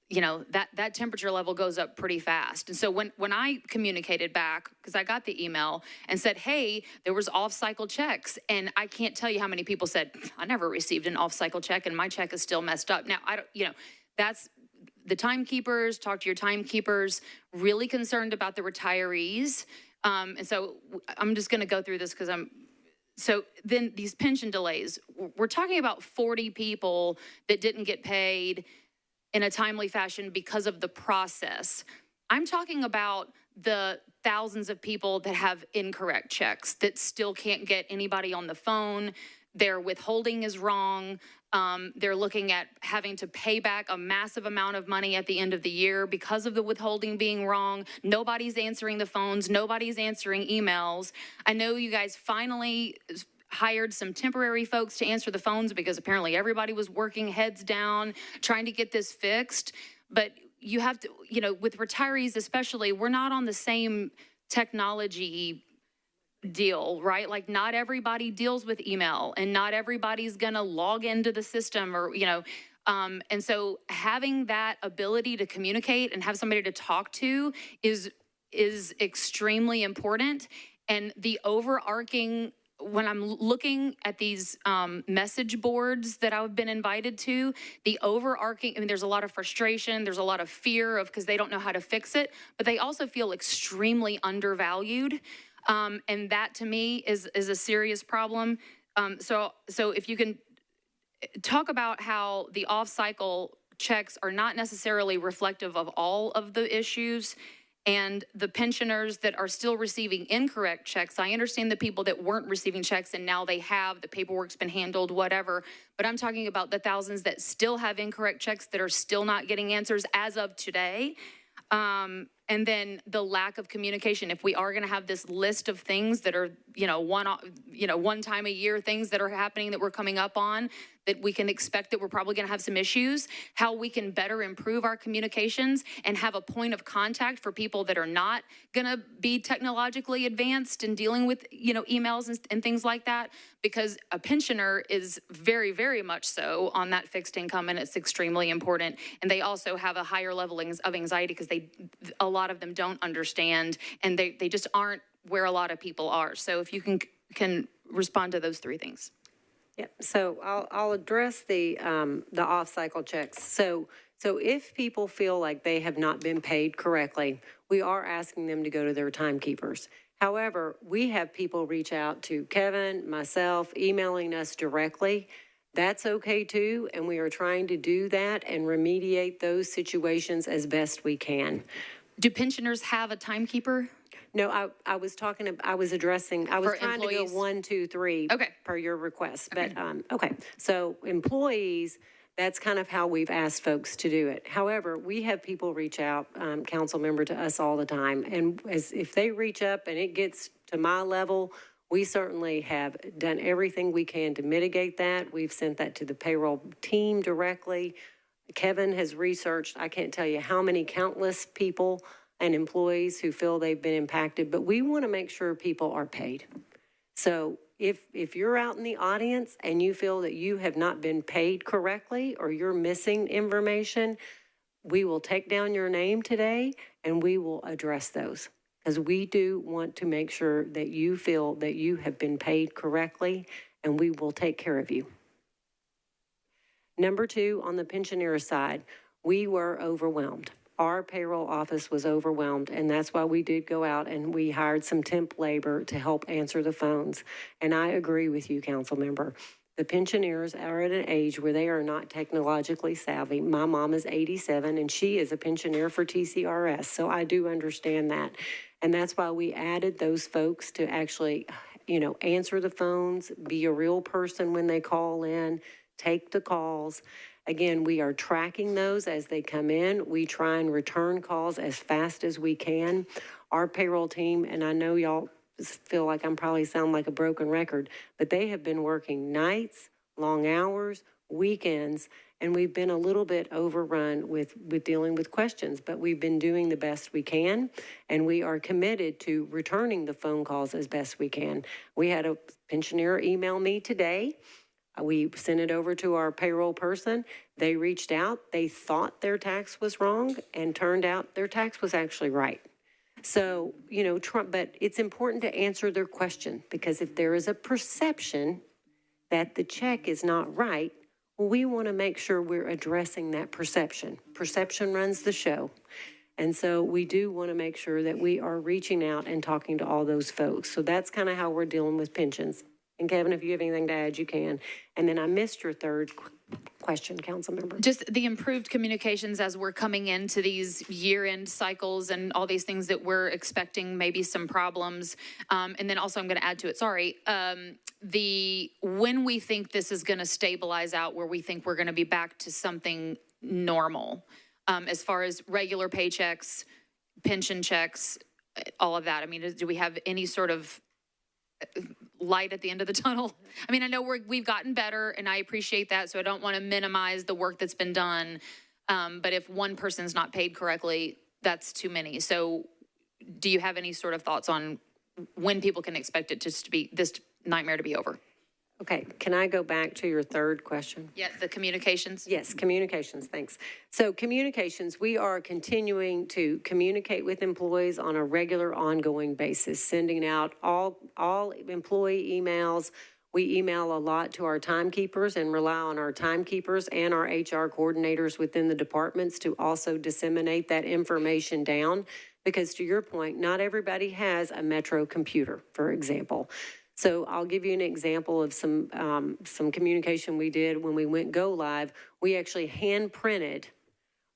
that temperature level goes up pretty fast. And so when I communicated back, because I got the email and said, hey, there was off-cycle checks, and I can't tell you how many people said, I never received an off-cycle check and my check is still messed up. Now, that's the timekeepers, talk to your timekeepers, really concerned about the retirees. And so I'm just going to go through this because so then these pension delays, we're talking about 40 people that didn't get paid in a timely fashion because of the process. I'm talking about the thousands of people that have incorrect checks that still can't get anybody on the phone. Their withholding is wrong. They're looking at having to pay back a massive amount of money at the end of the year because of the withholding being wrong. Nobody's answering the phones. Nobody's answering emails. I know you guys finally hired some temporary folks to answer the phones because apparently everybody was working heads down trying to get this fixed. But you have to, with retirees especially, we're not on the same technology deal, right? Like not everybody deals with email and not everybody's gonna log into the system or, and so having that ability to communicate and have somebody to talk to is extremely important. And the overarching, when I'm looking at these message boards that I've been invited to, the overarching, there's a lot of frustration, there's a lot of fear of because they don't know how to fix it, but they also feel extremely undervalued. And that to me is a serious problem. So if you can talk about how the off-cycle checks are not necessarily reflective of all of the issues. And the pensioners that are still receiving incorrect checks, I understand the people that weren't receiving checks and now they have, the paperwork's been handled, whatever. But I'm talking about the thousands that still have incorrect checks that are still not getting answers as of today. And then the lack of communication. If we are going to have this list of things that are, one time a year things that are happening that we're coming up on, that we can expect that we're probably going to have some issues, how we can better improve our communications and have a point of contact for people that are not going to be technologically advanced in dealing with, emails and things like that, because a pensioner is very, very much so on that fixed income, and it's extremely important. And they also have a higher level of anxiety because a lot of them don't understand, and they just aren't where a lot of people are. So if you can respond to those three things. Yep, so I'll address the off-cycle checks. So if people feel like they have not been paid correctly, we are asking them to go to their timekeepers. However, we have people reach out to Kevin, myself, emailing us directly. That's okay too, and we are trying to do that and remediate those situations as best we can. Do pensioners have a timekeeper? No, I was addressing, I was For trying employees? to go 1, 2, 3. Okay. Per your request, but, okay. So employees, that's kind of how we've asked folks to do it. However, we have people reach out, council member, to us all the time. And if they reach up and it gets to my level, we certainly have done everything we can to mitigate that. We've sent that to the payroll team directly. Kevin has researched, I can't tell you how many countless people and employees who feel they've been impacted, but we want to make sure people are paid. So if you're out in the audience and you feel that you have not been paid correctly or you're missing information, we will take down your name today and we will address those, because we do want to make sure that you feel that you have been paid correctly, and we will take care of you. Number 2, on the pensioner side, we were overwhelmed. Our payroll office was overwhelmed, and that's why we did go out and we hired some temp labor to help answer the phones. And I agree with you, council member. The pensioners are at an age where they are not technologically savvy. My mom is 87, and she is a pensioner for TCRS, so I do understand that. And that's why we added those folks to actually, answer the phones, be a real person when they call in, take the calls. Again, we are tracking those as they come in. We try and return calls as fast as we can. Our payroll team, and I know y'all feel like I'm probably sound like a broken record, but they have been working nights, long hours, weekends, and we've been a little bit overrun with dealing with questions, but we've been doing the best we can, and we are committed to returning the phone calls as best we can. We had a pensioner email me today. We sent it over to our payroll person. They reached out. They thought their tax was wrong, and turned out their tax was actually right. So, but it's important to answer their question, because if there is a perception that the check is not right, we want to make sure we're addressing that perception. Perception runs the show. And so we do want to make sure that we are reaching out and talking to all those folks. So that's kind of how we're dealing with pensions. And Kevin, if you have anything to add, you can. And then I missed your third question, council member. Just the improved communications as we're coming into these year-end cycles and all these things that we're expecting, maybe some problems. And then also I'm going to add to it, when we think this is going to stabilize out, where we think we're going to be back to something normal, as far as regular paychecks, pension checks, all of that. I mean, do we have any sort of light at the end of the tunnel? I mean, I know we've gotten better, and I appreciate that, so I don't want to minimize the work that's been done. But if one person's not paid correctly, that's too many. So do you have any sort of thoughts on when people can expect it to be, this nightmare to be over? Okay, can I go back to your third question? Yeah, the communications? Yes, communications, thanks. So communications, we are continuing to communicate with employees on a regular, ongoing basis, sending out all employee emails. We email a lot to our timekeepers and rely on our timekeepers and our HR coordinators within the departments to also disseminate that information down. Because to your point, not everybody has a Metro computer, for example. So I'll give you an example of some communication we did when we went go live. We actually hand printed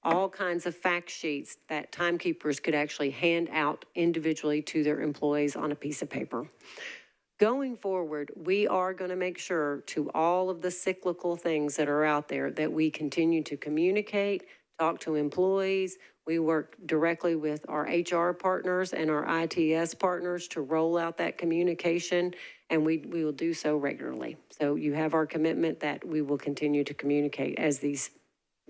all kinds of fact sheets that timekeepers could actually hand out individually to their employees on a piece of paper. Going forward, we are going to make sure to all of the cyclical things that are out there that we continue to communicate, talk to employees. We work directly with our HR partners and our ITS partners to roll out that communication, and we will do so regularly. So you have our commitment that we will continue to communicate as these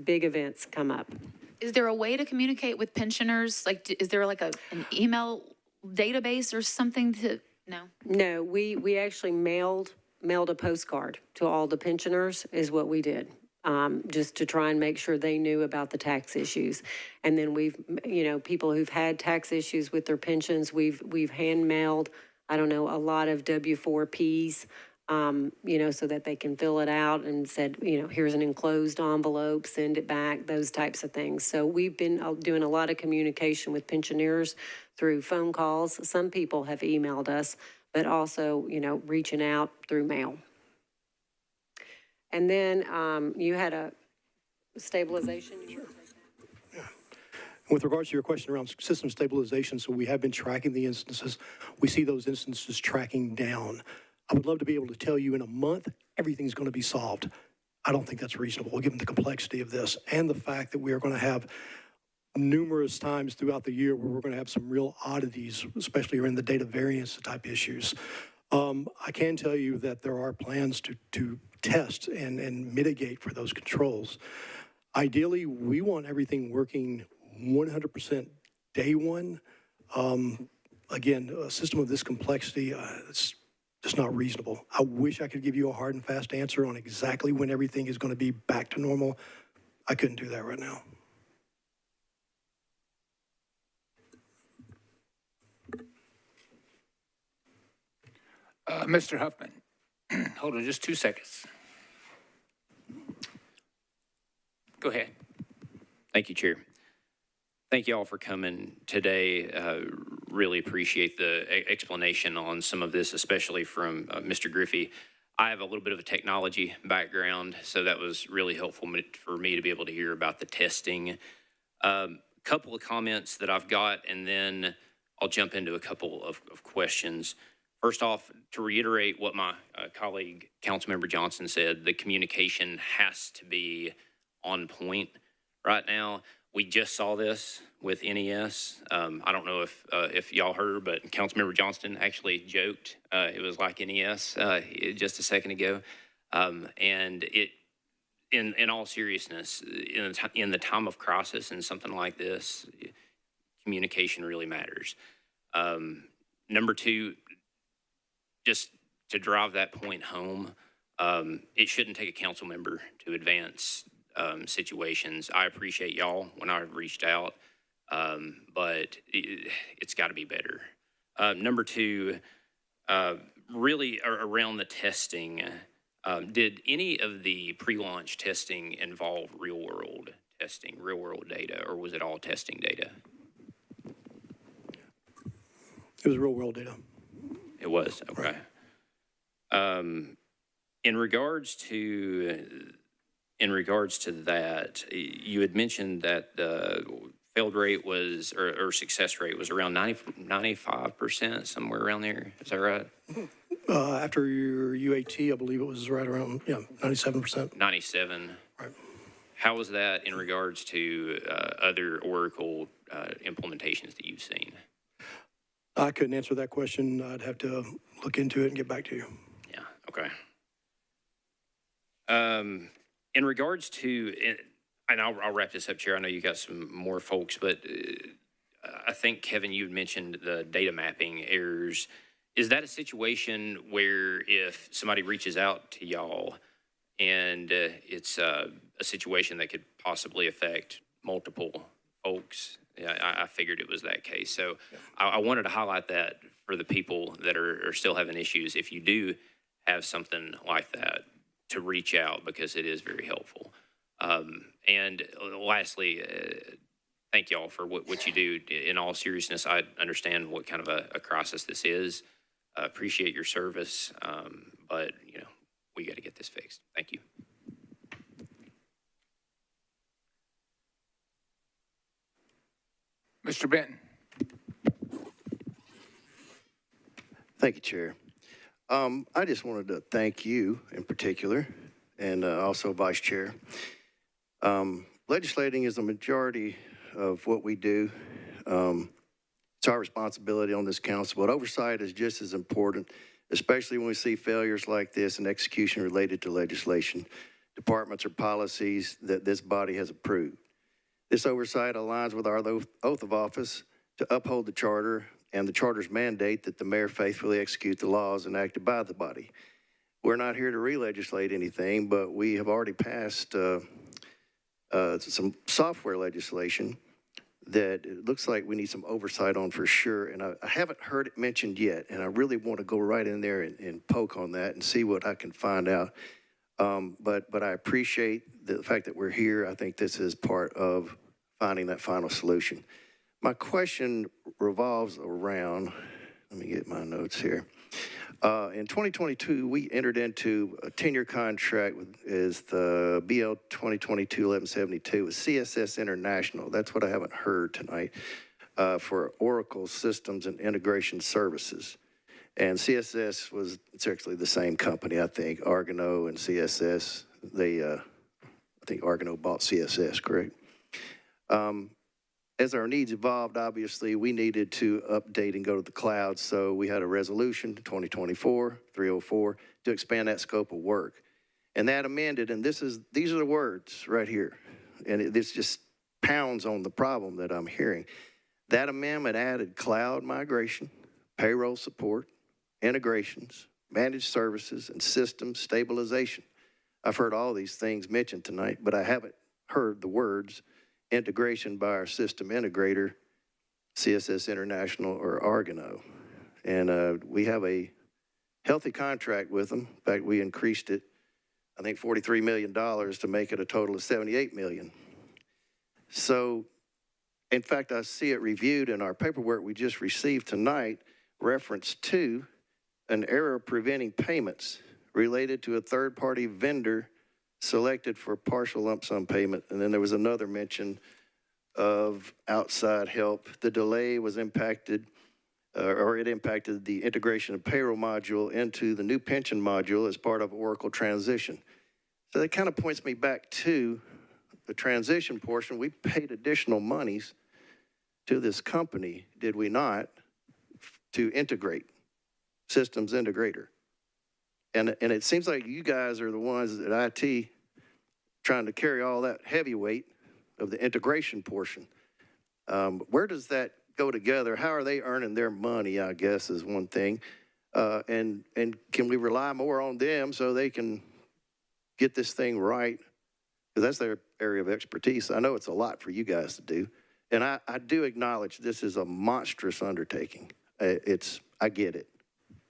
big events come up. Is there a way to communicate with pensioners? Like, is there like an email database or something to, no? No, we actually mailed a postcard to all the pensioners is what we did, just to try and make sure they knew about the tax issues. And then we've, people who've had tax issues with their pensions, we've hand mailed, I don't know, a lot of W-4Ps, so that they can fill it out and said, here's an enclosed envelope, send it back, those types of things. So we've been doing a lot of communication with pensioners through phone calls. Some people have emailed us, but also, reaching out through mail. And then you had a stabilization. Sure. Yeah. With regards to your question around system stabilization, so we have been tracking the instances. We see those instances tracking down. I would love to be able to tell you in a month, everything's going to be solved. I don't think that's reasonable, given the complexity of this and the fact that we are going to have numerous times throughout the year where we're going to have some real oddities, especially around the data variance type issues. I can tell you that there are plans to test and mitigate for those controls. Ideally, we want everything working 100% day one. Again, a system of this complexity, it's just not reasonable. I wish I could give you a hard and fast answer on exactly when everything is going to be back to normal. I couldn't do that right now. Mr. Huffman, hold on just 2 seconds. Go ahead. Thank you, Chair. Thank you all for coming today. Really appreciate the explanation on some of this, especially from Mr. Griffey. I have a little bit of a technology background, so that was really helpful for me to be able to hear about the testing. Couple of comments that I've got, and then I'll jump into a couple of questions. First off, to reiterate what my colleague, Councilmember Johnson said, the communication has to be on point right now. We just saw this with NES. I don't know if y'all heard, but Councilmember Johnston actually joked. It was like NES just a second ago. And it, in all seriousness, in the time of crisis and something like this, communication really matters. Number two, just to drive that point home, it shouldn't take a council member to advance situations. I appreciate y'all when I've reached out, but it's got to be better. Number two, really around the testing, did any of the pre-launch testing involve real-world testing, real-world data, or was it all testing data? It was real-world data. It was, okay. In regards to that, you had mentioned that the failed rate was, or success rate was around 95%, somewhere around there. Is that right? After your UAT, I believe it was right around, 97%. 97. Right. How was that in regards to other Oracle implementations that you've seen? I couldn't answer that question. I'd have to look into it and get back to you. Yeah, okay. In regards to, and I'll wrap this up, Chair. I know you got some more folks, but I think, Kevin, you mentioned the data mapping errors. Is that a situation where if somebody reaches out to y'all and it's a situation that could possibly affect multiple folks? Yeah, I figured it was that case. So I wanted to highlight that for the people that are still having issues. If you do have something like that, to reach out, because it is very helpful. And lastly, thank y'all for what you do. In all seriousness, I understand what kind of a crisis this is. Appreciate your service, but, we got to get this fixed. Thank you. Mr. Benton. Thank you, Chair. I just wanted to thank you in particular, and also Vice Chair. Legislating is the majority of what we do. It's our responsibility on this council, but oversight is just as important, especially when we see failures like this and execution related to legislation, departments, or policies that this body has approved. This oversight aligns with our oath of office to uphold the charter and the charter's mandate that the mayor faithfully execute the laws enacted by the body. We're not here to re-legislate anything, but we have already passed some software legislation that it looks like we need some oversight on for sure. And I haven't heard it mentioned yet, and I really want to go right in there and poke on that and see what I can find out. But I appreciate the fact that we're here. I think this is part of finding that final solution. My question revolves around, let me get my notes here. In 2022, we entered into a 10-year contract with the BL 2022-1172 with CSS International. That's what I haven't heard tonight, for Oracle Systems and Integration Services. And CSS it's actually the same company, I think, Argano and CSS. I think Argano bought CSS, correct? As our needs evolved, obviously, we needed to update and go to the cloud. So we had a resolution, 2024-304, to expand that scope of work. And that amended, and these are the words right here. And this just pounds on the problem that I'm hearing. That amendment added cloud migration, payroll support, integrations, managed services, and system stabilization. I've heard all these things mentioned tonight, but I haven't heard the words integration by our system integrator, CSS International or Argano. And we have a healthy contract with them. In fact, we increased it, I think, $43 million to make it a total of $78 million. So, in fact, I see it reviewed in our paperwork we just received tonight, reference to an error preventing payments related to a third-party vendor selected for partial lump sum payment. And then there was another mention of outside help. The delay was impacted, or it impacted the integration of payroll module into the new pension module as part of Oracle transition. So that kind of points me back to the transition portion. We paid additional monies to this company, did we not, to integrate, systems integrator. And it seems like you guys are the ones at IT trying to carry all that heavy weight of the integration portion. Where does that go together? How are they earning their money, I guess, is one thing. And can we rely more on them so they can get this thing right? Because that's their area of expertise. I know it's a lot for you guys to do. And I do acknowledge this is a monstrous undertaking. I get it.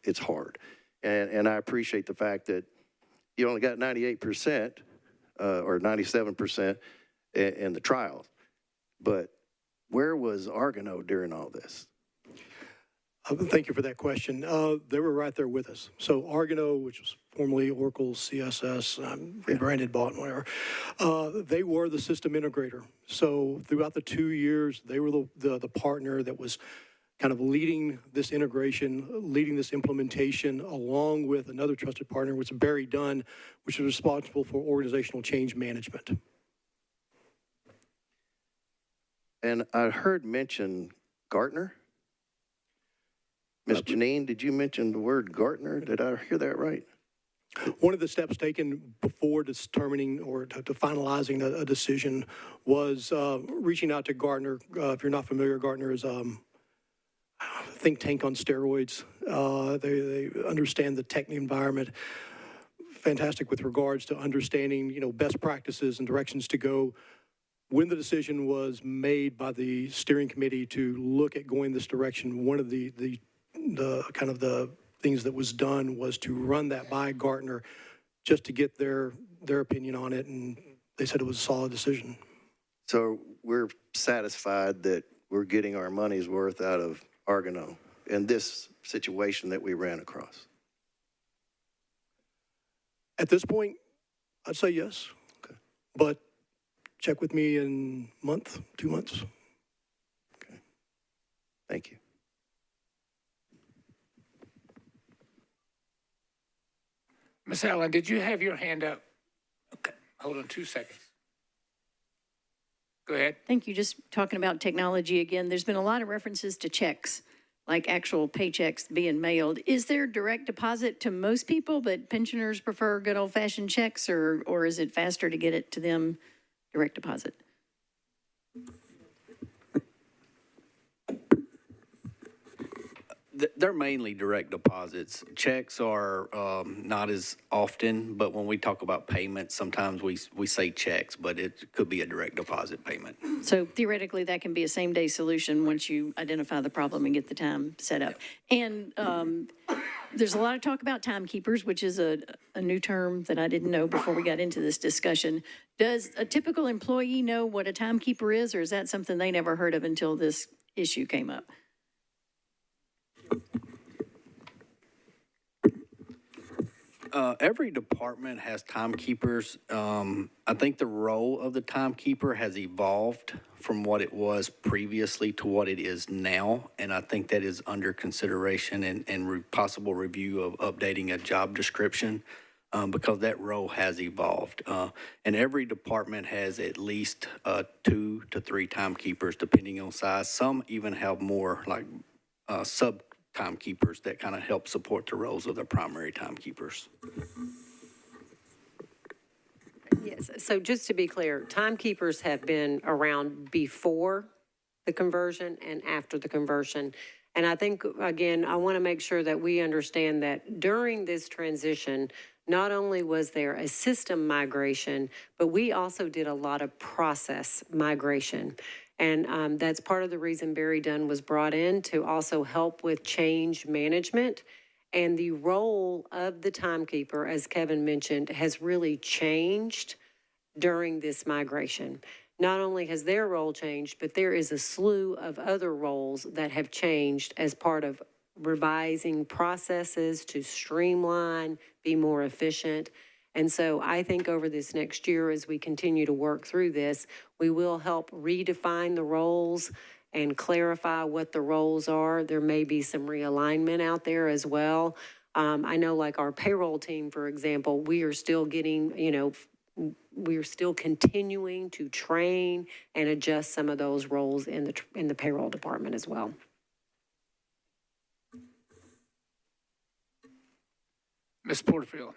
It's hard. And I appreciate the fact that you only got 98% or 97% in the trials. But where was Argano during all this? Thank you for that question. They were right there with us. So Argano, which was formerly Oracle CSS, rebranded, bought, whatever, they were the system integrator. So throughout the 2 years, they were the partner that was kind of leading this integration, leading this implementation, along with another trusted partner, which is Barry Dunn, which is responsible for organizational change management. And I heard mention Gartner. Ms. Janine, did you mention the word Gartner? Did I hear that right? One of the steps taken before determining or to finalizing a decision was reaching out to Gartner. If you're not familiar, Gartner is think tank on steroids. They understand the tech environment. Fantastic with regards to understanding, best practices and directions to go. When the decision was made by the steering committee to look at going this direction, one of the kind of the things that was done was to run that by Gartner just to get their opinion on it, and they said it was a solid decision. So we're satisfied that we're getting our money's worth out of Argano in this situation that we ran across? At this point, I'd say yes. Okay. But check with me in a month, 2 months. Okay. Thank you. Ms. Allen, did you have your hand up? Okay, hold on 2 seconds. Go ahead. Thank you. Just talking about technology again, there's been a lot of references to checks, like actual paychecks being mailed. Is there direct deposit to most people, but pensioners prefer good old-fashioned checks, or is it faster to get it to them direct deposit? They're mainly direct deposits. Checks are not as often, but when we talk about payments, sometimes we say checks, but it could be a direct deposit payment. So theoretically, that can be a same-day solution once you identify the problem and get the time set up. And there's a lot of talk about timekeepers, which is a new term that I didn't know before we got into this discussion. Does a typical employee know what a timekeeper is, or is that something they never heard of until this issue came up? Every department has timekeepers. I think the role of the timekeeper has evolved from what it was previously to what it is now, and I think that is under consideration and possible review of updating a job description because that role has evolved. And every department has at least 2 to 3 timekeepers depending on size. Some even have more like sub timekeepers that kind of help support the roles of their primary timekeepers. Yes, so just to be clear, timekeepers have been around before the conversion and after the conversion. And I think, again, I want to make sure that we understand that during this transition, not only was there a system migration, but we also did a lot of process migration. And that's part of the reason Barry Dunn was brought in, to also help with change management. And the role of the timekeeper, as Kevin mentioned, has really changed during this migration. Not only has their role changed, but there is a slew of other roles that have changed as part of revising processes to streamline, be more efficient. And so I think over this next year, as we continue to work through this, we will help redefine the roles and clarify what the roles are. There may be some realignment out there as well. I know, like our payroll team, for example, we are still getting, we are still continuing to train and adjust some of those roles in the payroll department as well. Ms. Porterfield.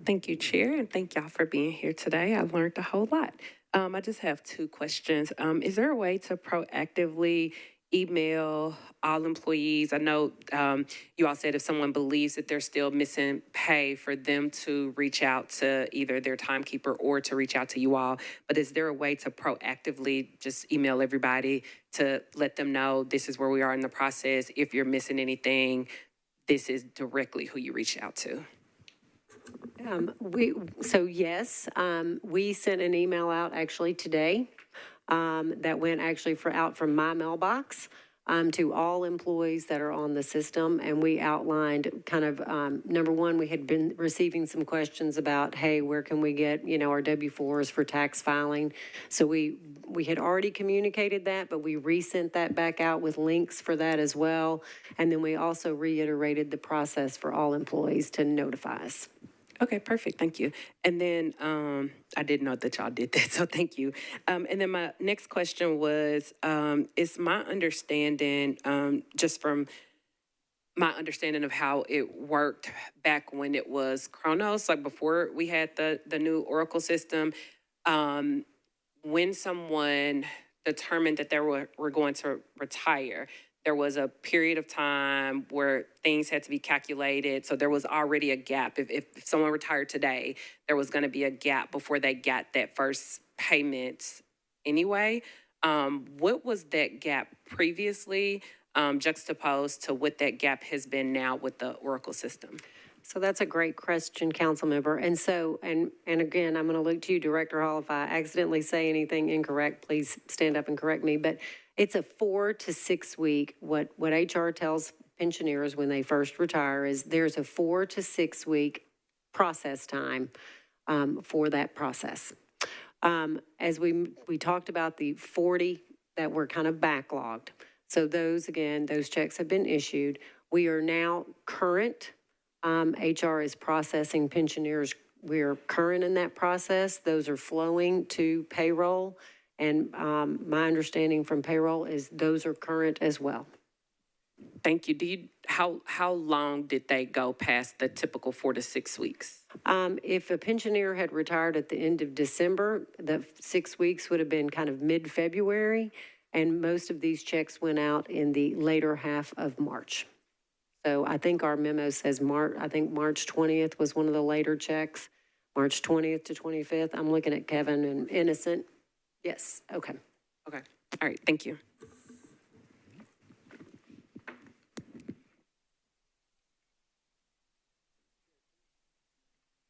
Thank you, Chair, and thank y'all for being here today. I learned a whole lot. I just have 2 questions. Is there a way to proactively email all employees? I know you all said if someone believes that they're still missing pay, for them to reach out to either their timekeeper or to reach out to you all. But is there a way to proactively just email everybody to let them know this is where we are in the process? If you're missing anything, this is directly who you reach out to. Yes, we sent an email out actually today that went actually out from my mailbox to all employees that are on the system. And we outlined kind of, number one, we had been receiving some questions about, hey, where can we get, our W-4s for tax filing? So we had already communicated that, but we resent that back out with links for that as well. And then we also reiterated the process for all employees to notify us. Okay, perfect. Thank you. And then I didn't know that y'all did that, so thank you. And then my next question was, it's my understanding, just from my understanding of how it worked back when it was Chronos, like before we had the new Oracle system, when someone determined that they were going to retire, there was a period of time where things had to be calculated. So there was already a gap. If someone retired today, there was going to be a gap before they got that first payment anyway. What was that gap previously, juxtaposed to what that gap has been now with the Oracle system? So that's a great question, council member. And so, and again, I'm going to look to you, Director Hall. If I accidentally say anything incorrect, please stand up and correct me. But it's a 4 to 6 week, what HR tells pensioners when they first retire is there's a 4 to 6 week process time for that process. As we talked about the 40 that were kind of backlogged. So those, again, those checks have been issued. We are now current. HR is processing pensioners. We're current in that process. Those are flowing to payroll. And my understanding from payroll is those are current as well. Thank you. How long did they go past the typical 4 to 6 weeks? If a pensioner had retired at the end of December, the 6 weeks would have been kind of mid-February, and most of these checks went out in the later half of March. So I think our memo says March 20th was one of the later checks, March 20th to 25th. I'm looking at Kevin and Innocent. Yes, okay. Okay, all right, thank you.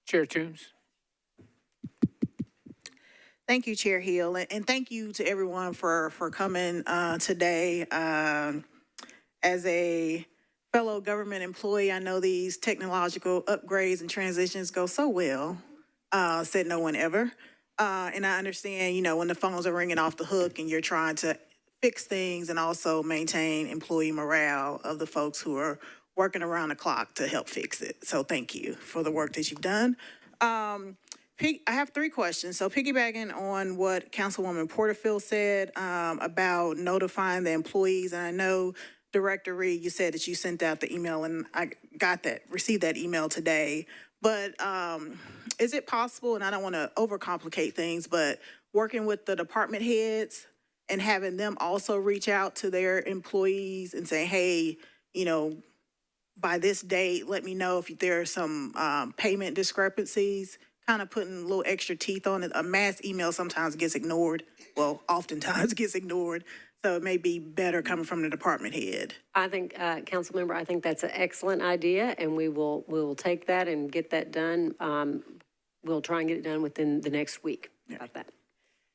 Chair Toombs? Thank you, Chair Hill, and thank you to everyone for coming today. As a fellow government employee, I know these technological upgrades and transitions go so well, said no one ever. And I understand, you know, when the phones are ringing off the hook and you're trying to fix things and also maintain employee morale of the folks who are working around the clock to help fix it. So thank you for the work that you've done. I have 3 questions. So piggybacking on what Councilwoman Porterfield said about notifying the employees, and I know Director Reed, you said that you sent out the email, and I received that email today. But is it possible, and I don't want to overcomplicate things, but working with the department heads and having them also reach out to their employees and say, hey, you know, by this date, let me know if there are some payment discrepancies, kind of putting a little extra teeth on it. A mass email sometimes gets ignored. Well, oftentimes gets ignored. So it may be better coming from the department head. I think, council member, I think that's an excellent idea, and we will take that and get that done. We'll try and get it done within the next week. How about that?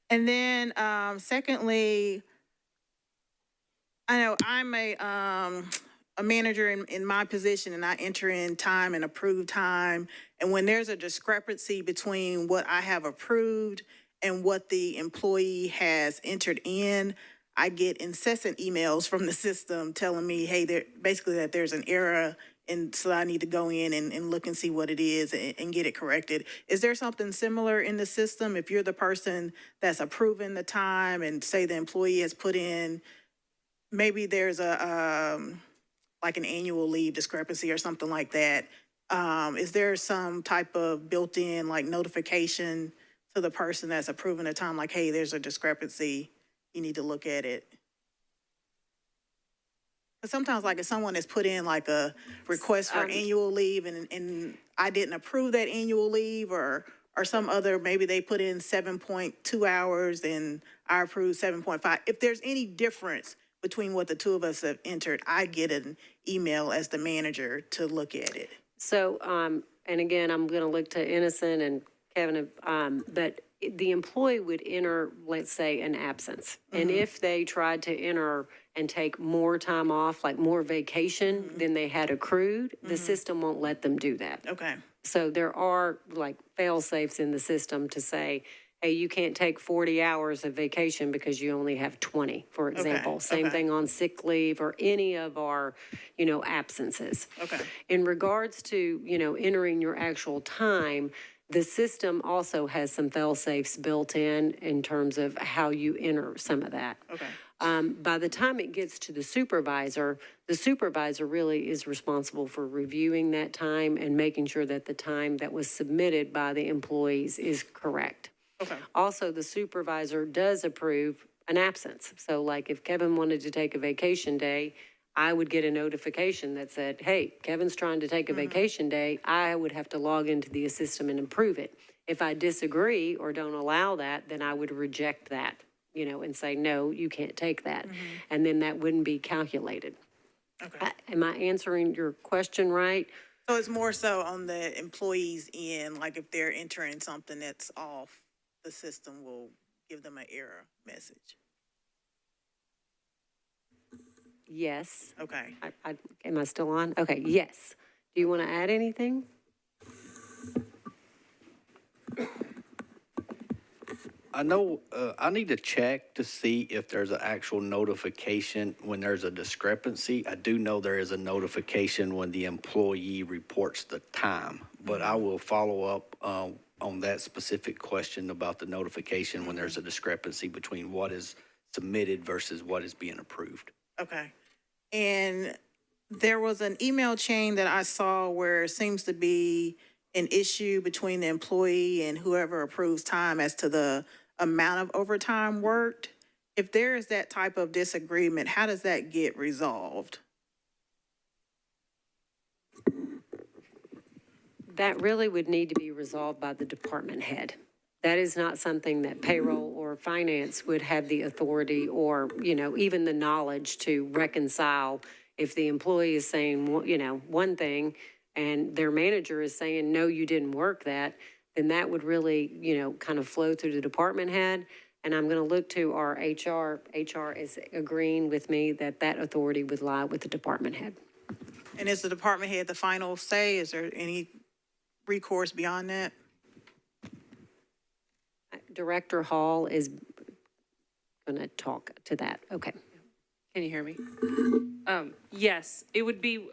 And then secondly, I know I'm a manager in my position, and I enter in time and approve time. And when there's a discrepancy between what I have approved and what the employee has entered in, I get incessant emails from the system telling me, hey, basically that there's an error, and so I need to go in and look and see what it is and get it corrected. Is there something similar in the system? If you're the person that's approving the time and say the employee has put in, maybe there's like an annual leave discrepancy or something like that. Is there some type of built-in like notification to the person that's approving the time, like, hey, there's a discrepancy, you need to look at it? Because sometimes, like, if someone has put in like a request for annual leave and I didn't approve that annual leave, or some other, maybe they put in 7.2 hours and I approved 7.5. If there's any difference between what the two of us have entered, I get an email as the manager to look at it. So, and again, I'm going to look to Innocent and Kevin, but the employee would enter, let's say, an absence. And if they tried to enter and take more time off, like more vacation than they had accrued, the system won't let them do that. Okay. So there are like fail-safes in the system to say, hey, you can't take 40 hours of vacation because you only have 20, for example. Okay, Same thing on sick leave or any of our, absences. Okay. In regards to, entering your actual time, the system also has some fail-safes built in terms of how you enter some of that. Okay. By the time it gets to the supervisor really is responsible for reviewing that time and making sure that the time that was submitted by the employees is correct. Okay. Also, the supervisor does approve an absence. So like if Kevin wanted to take a vacation day, I would get a notification that said, hey, Kevin's trying to take a vacation day. I would have to log into the system and approve it. If I disagree or don't allow that, then I would reject that, and say, no, you can't take that. And then that wouldn't be calculated. Okay. Am I answering your question right? So it's more so on the employees' end, like if they're entering something that's off, the system will give them an error message. Yes. Okay. Am I still on? Okay, yes. Do you want to add anything? I know, I need to check to see if there's an actual notification when there's a discrepancy. I do know there is a notification when the employee reports the time, but I will follow up on that specific question about the notification when there's a discrepancy between what is submitted versus what is being approved. Okay. And there was an email chain that I saw where it seems to be an issue between the employee and whoever approves time as to the amount of overtime worked. If there is that type of disagreement, how does that get resolved? That really would need to be resolved by the department head. That is not something that payroll or finance would have the authority or, even the knowledge to reconcile. If the employee is saying, one thing and their manager is saying, no, you didn't work that, then that would really, kind of flow through the department head. And I'm going to look to our HR. HR is agreeing with me that that authority would lie with the department head. And is the department head the final say? Is there any recourse beyond that? Director Hall is going to talk to that. Okay. Can you hear me? Yes, it would be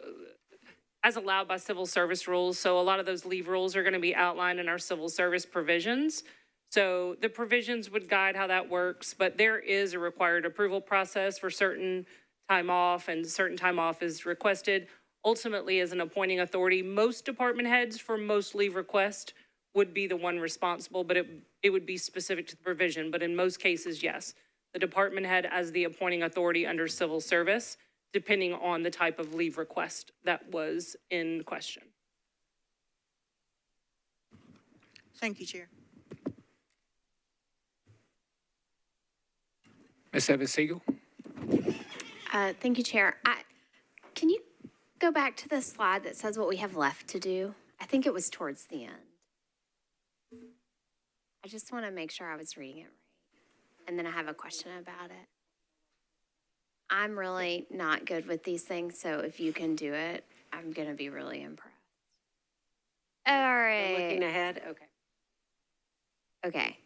as allowed by civil service rules. So a lot of those leave rules are going to be outlined in our civil service provisions. So the provisions would guide how that works, but there is a required approval process for certain time off, and certain time off is requested. Ultimately, as an appointing authority, most department heads for most leave requests would be the one responsible, but it would be specific to the provision. But in most cases, yes, the department head as the appointing authority under civil service, depending on the type of leave request that was in question. Thank you, Chair. Ms. Evans-Siegel? Thank you, Chair. Can you go back to the slide that says what we have left to do? I think it was towards the end. I just want to make sure I was reading it right. And then I have a question about it. I'm really not good with these things, so if you can do it, I'm going to be really impressed. All right. Looking ahead, okay. Okay.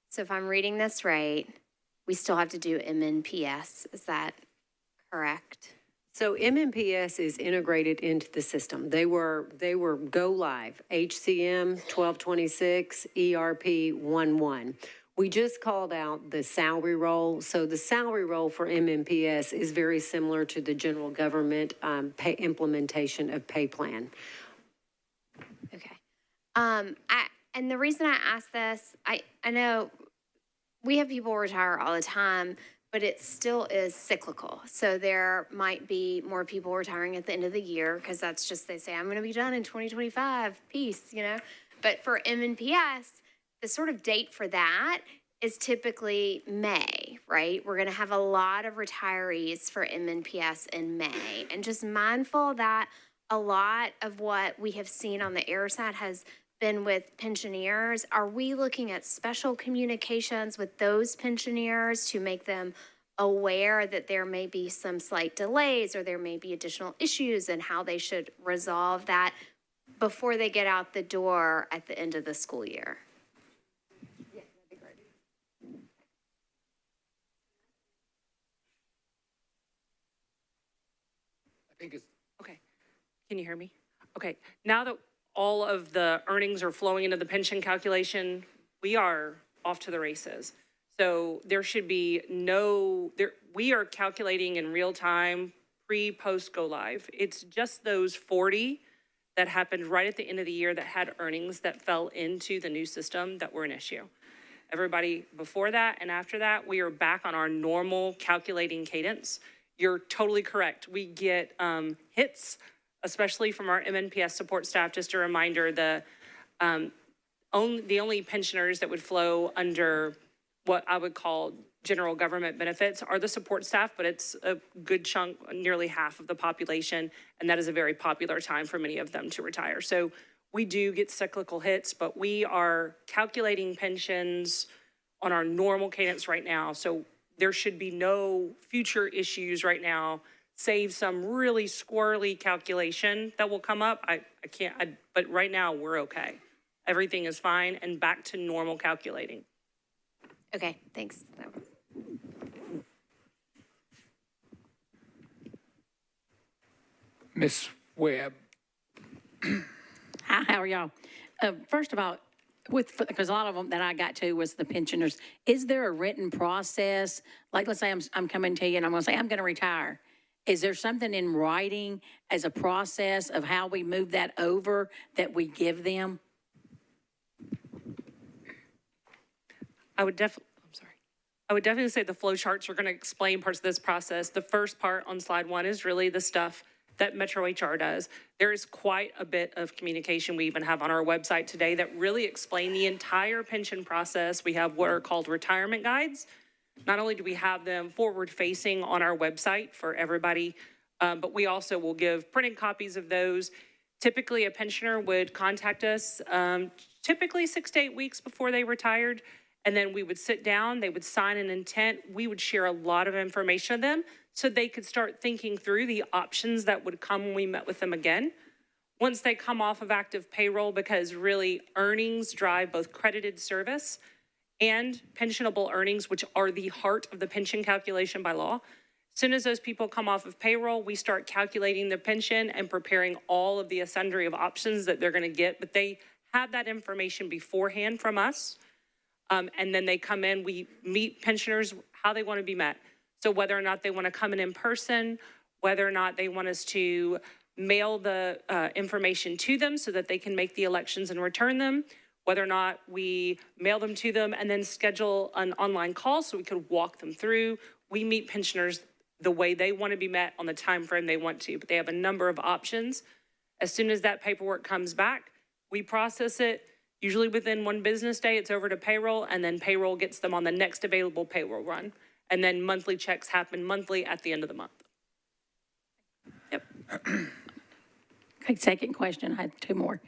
So if I'm reading this right, we still have to do MNPS. Is that correct? So MNPS is integrated into the system. They were go live, HCM 1226, ERP 11. We just called out the salary roll. So the salary roll for MNPS is very similar to the general government pay implementation of pay plan. Okay. And the reason I ask this, I know we have people retire all the time, but it still is cyclical. So there might be more people retiring at the end of the year because that's just, they say, I'm going to be done in 2025, peace, But for MNPS, the sort of date for that is typically May, right? We're going to have a lot of retirees for MNPS in May. And just mindful that a lot of what we have seen on the error side has been with pensioners. Are we looking at special communications with those pensioners to make them aware that there may be some slight delays or there may be additional issues and how they should resolve that before they get out the door at the end of the school year? Yeah, that'd be great. I think it's Okay. Can you hear me? Okay. Now that all of the earnings are flowing into the pension calculation, we are off to the races. So there should be we are calculating in real time, pre-post go live. It's just those 40 that happened right at the end of the year that had earnings that fell into the new system that were an issue. Everybody before that and after that, we are back on our normal calculating cadence. You're totally correct. We get hits, especially from our MNPS support staff. Just a reminder, the only pensioners that would flow under what I would call general government benefits are the support staff, but it's a good chunk, nearly half of the population, and that is a very popular time for many of them to retire. So we do get cyclical hits, but we are calculating pensions on our normal cadence right now. So there should be no future issues right now, save some really squirrely calculation that will come up. But right now we're okay. Everything is fine and back to normal calculating. Okay, thanks. Ms. Webb. Hi, how are y'all? First of all, because a lot of them that I got to was the pensioners, is there a written process? Like, let's say I'm coming to you and I'm gonna say, I'm gonna retire. Is there something in writing as a process of how we move that over that we give them? I would definitely say the flow charts are going to explain parts of this process. The first part on slide 1 is really the stuff that Metro HR does. There is quite a bit of communication we even have on our website today that really explain the entire pension process. We have what are called retirement guides. Not only do we have them forward-facing on our website for everybody, but we also will give printed copies of those. Typically, a pensioner would contact us typically 6 to 8 weeks before they retired. And then we would sit down, they would sign an intent. We would share a lot of information with them so they could start thinking through the options that would come when we met with them again. Once they come off of active payroll, because really earnings drive both credited service and pensionable earnings, which are the heart of the pension calculation by law. As soon as those people come off of payroll, we start calculating the pension and preparing all of the sundry of options that they're going to get. But they have that information beforehand from us. And then they come in, we meet pensioners how they want to be met. So whether or not they want to come in person, whether or not they want us to mail the information to them so that they can make the elections and return them, whether or not we mail them to them and then schedule an online call so we could walk them through. We meet pensioners the way they want to be met on the time frame they want to, but they have a number of options. As soon as that paperwork comes back, we process it. Usually within 1 business day, it's over to payroll, and then payroll gets them on the next available payroll run. And then monthly checks happen monthly at the end of the month. Yep. Okay, second question, I have 2 more.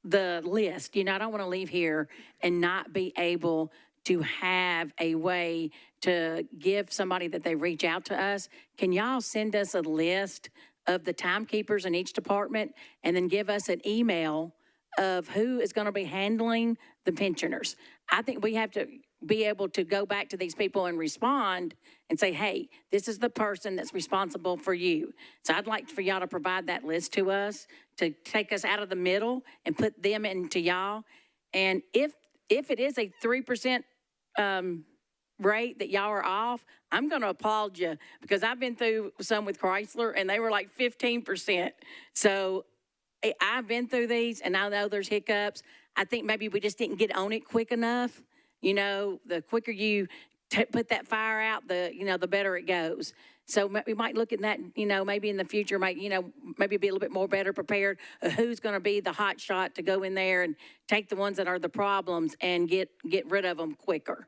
The list, I don't want to leave here and not be able to have a way to give somebody that they reach out to us. Can y'all send us a list of the timekeepers in each department and then give us an email of who is going to be handling the pensioners? I think we have to be able to go back to these people and respond and say, hey, this is the person that's responsible for you. So I'd like for y'all to provide that list to us to take us out of the middle and put them into y'all. And if it is a 3% rate that y'all are off, I'm going to applaud you, because I've been through some with Chrysler and they were like 15%. So I've been through these and I know there's hiccups. I think maybe we just didn't get on it quick enough. The quicker you put that fire out, the better it goes. So we might look at that, maybe in the future, maybe be a little bit more better prepared of who's going to be the hot shot to go in there and take the ones that are the problems and get rid of them quicker.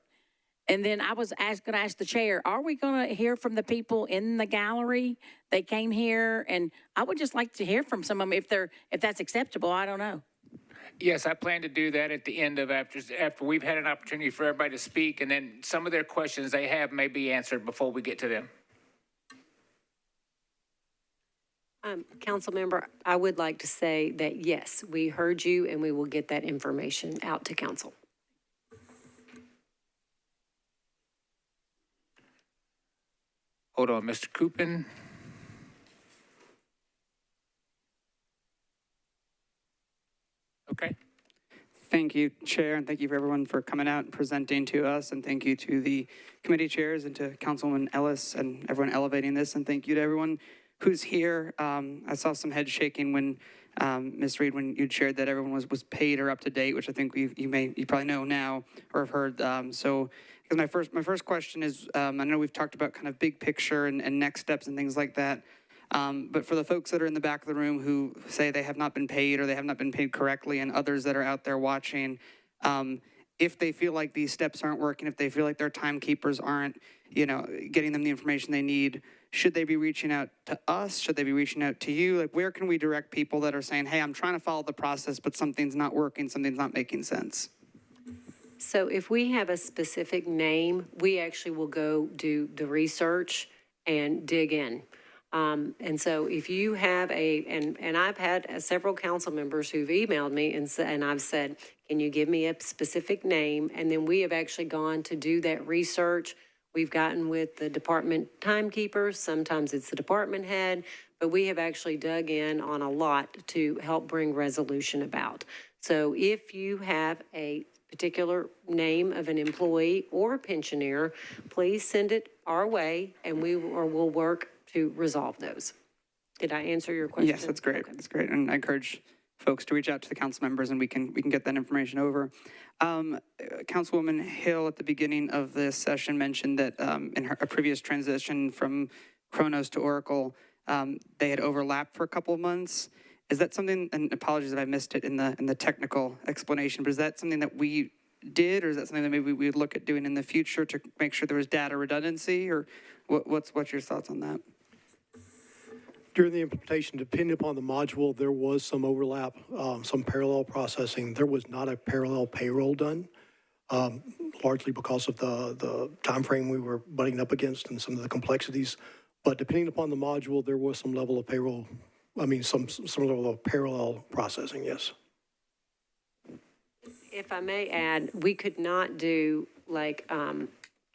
And then I was going to ask the chair, are we going to hear from the people in the gallery? They came here, and I would just like to hear from some of them if that's acceptable. I don't know. Yes, I plan to do that at the end of after we've had an opportunity for everybody to speak, and then some of their questions they have may be answered before we get to them. Council member, I would like to say that yes, we heard you and we will get that information out to council. Hold on, Mr. Coopin. Okay. Thank you, Chair, and thank you for everyone for coming out and presenting to us, and thank you to the committee chairs and to Councilwoman Ellis and everyone elevating this, and thank you to everyone who's here. I saw some head shaking when Ms. Reed, when you'd shared that everyone was paid or up to date, which I think you probably know now or have heard. So, because my first question is, I know we've talked about kind of big picture and next steps and things like that. But for the folks that are in the back of the room who say they have not been paid or they have not been paid correctly, and others that are out there watching, if they feel like these steps aren't working, if they feel like their timekeepers aren't, getting them the information they need, should they be reaching out to us? Should they be reaching out to you? Like, where can we direct people that are saying, hey, I'm trying to follow the process, but something's not working, something's not making sense? So if we have a specific name, we actually will go do the research and dig in. And so if you have and I've had several council members who've emailed me and I've said, can you give me a specific name? And then we have actually gone to do that research. We've gotten with the department timekeepers. Sometimes it's the department head, but we have actually dug in on a lot to help bring resolution about. So if you have a particular name of an employee or a pensioner, please send it our way and we'll work to resolve those. Did I answer your question? Yes, that's great. That's great. And I encourage folks to reach out to the council members and we can get that information over. Councilwoman Hill at the beginning of this session mentioned that in a previous transition from Chronos to Oracle, they had overlapped for a couple of months. Is that something, and apologies if I missed it in the technical explanation, but is that something that we did, or is that something that maybe we would look at doing in the future to make sure there was data redundancy, or what's your thoughts on that? During the implementation, depending upon the module, there was some overlap, some parallel processing. There was not a parallel payroll done, largely because of the time frame we were butting up against and some of the complexities. But depending upon the module, there was some level of payroll, some level of parallel processing, yes. If I may add, we could not do like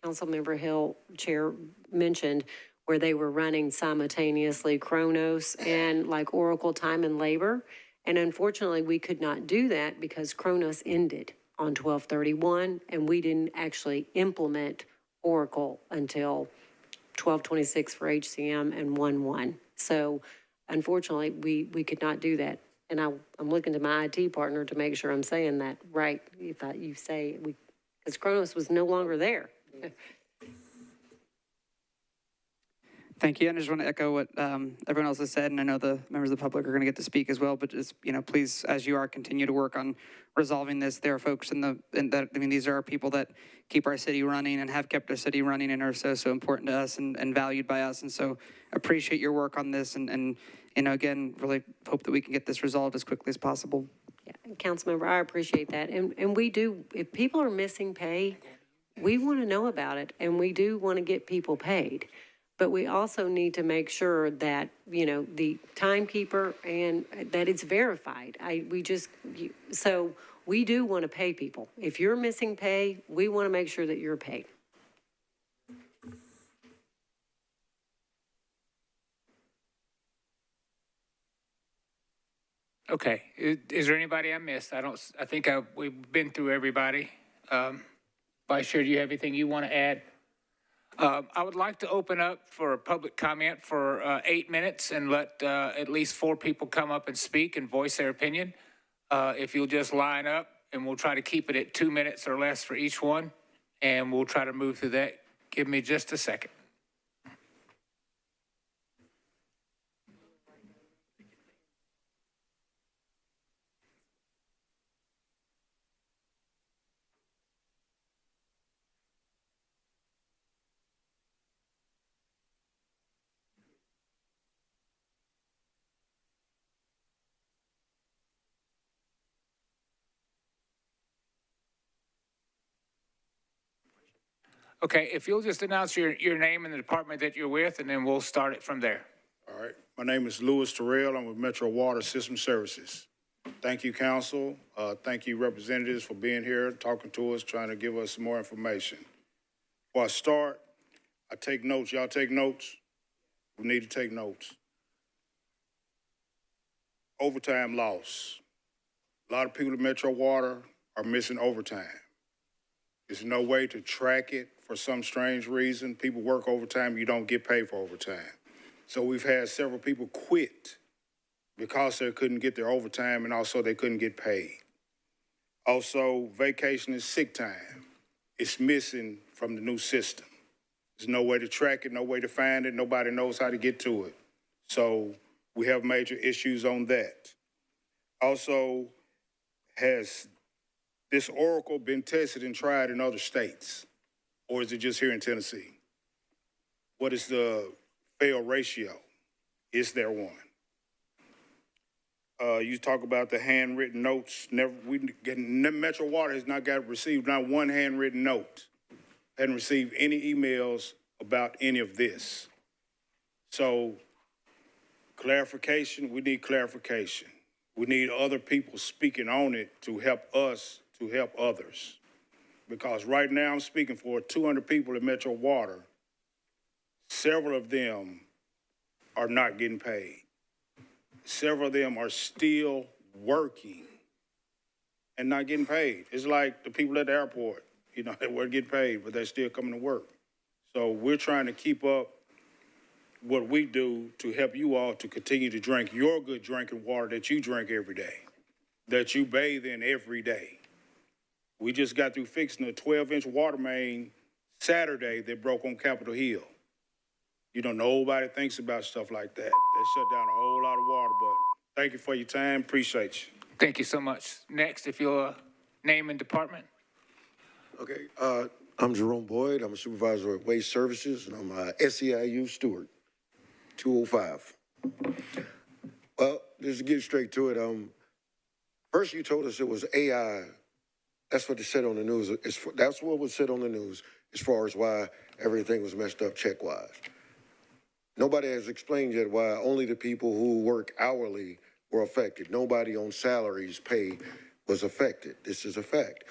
Councilmember Hill Chair mentioned, where they were running simultaneously Chronos and like Oracle Time and Labor. And unfortunately, we could not do that because Chronos ended on 12/31 and we didn't actually implement Oracle until 12/26 for HCM and 1/1. So unfortunately, we could not do that. And I'm looking to my IT partner to make sure I'm saying that right. If you say because Chronos was no longer there. Thank you. And I just want to echo what everyone else has said, and I know the members of the public are going to get to speak as well, but just, please, as you are, continue to work on resolving this. There are folks these are people that keep our city running and have kept our city running and are so important to us and valued by us. And so appreciate your work on this and again, really hope that we can get this resolved as quickly as possible. Yeah, Councilmember, I appreciate that. And we do, if people are missing pay, we want to know about it and we do want to get people paid. But we also need to make sure that, the timekeeper and that it's verified. So we do want to pay people. If you're missing pay, we want to make sure that you're paid. Okay, is there anybody I missed? I think we've been through everybody. Vice Chair, do you have anything you want to add? I would like to open up for public comment for 8 minutes and let at least 4 people come up and speak and voice their opinion. If you'll just line up, and we'll try to keep it at 2 minutes or less for each one, and we'll try to move through that. Give me just a second. Okay, if you'll just announce your name and the department that you're with, and then we'll start it from there. All right. My name is Louis Terrell. I'm with Metro Water System Services. Thank you, council. Thank you, representatives, for being here, talking to us, trying to give us some more information. Before I start, I take notes. Y'all take notes? We need to take notes. Overtime loss. A lot of people at Metro Water are missing overtime. There's no way to track it for some strange reason. People work overtime, you don't get paid for overtime. So we've had several people quit because they couldn't get their overtime and also they couldn't get paid. Also, vacation and sick time. It's missing from the new system. There's no way to track it, no way to find it. Nobody knows how to get to it. So we have major issues on that. Also, has this Oracle been tested and tried in other states? Or is it just here in Tennessee? What is the fail ratio? Is there one? You talk about the handwritten notes. Metro Water has not received not one handwritten note. Hadn't received any emails about any of this. So clarification, we need clarification. We need other people speaking on it to help us, to help others. Because right now I'm speaking for 200 people in Metro Water. Several of them are not getting paid. Several of them are still working and not getting paid. It's like the people at the airport, you know, they weren't getting paid, but they're still coming to work. So we're trying to keep up what we do to help you all to continue to drink your good drinking water that you drink every day, that you bathe in every day. We just got through fixing a 12-inch water main Saturday that broke on Capitol Hill. You know, nobody thinks about stuff like that. They shut down a whole lot of water, but thank you for your time. Appreciate you. Thank you so much. Next, if your name and department. Okay, I'm Jerome Boyd. I'm a supervisor at Waste Services, and I'm a SEIU steward, 205. Well, just to get straight to it, first you told us it was AI. That's what they said on the news. That's what was said on the news as far as why everything was messed up check-wise. Nobody has explained yet why only the people who work hourly were affected. Nobody on salaries pay was affected. This is a fact.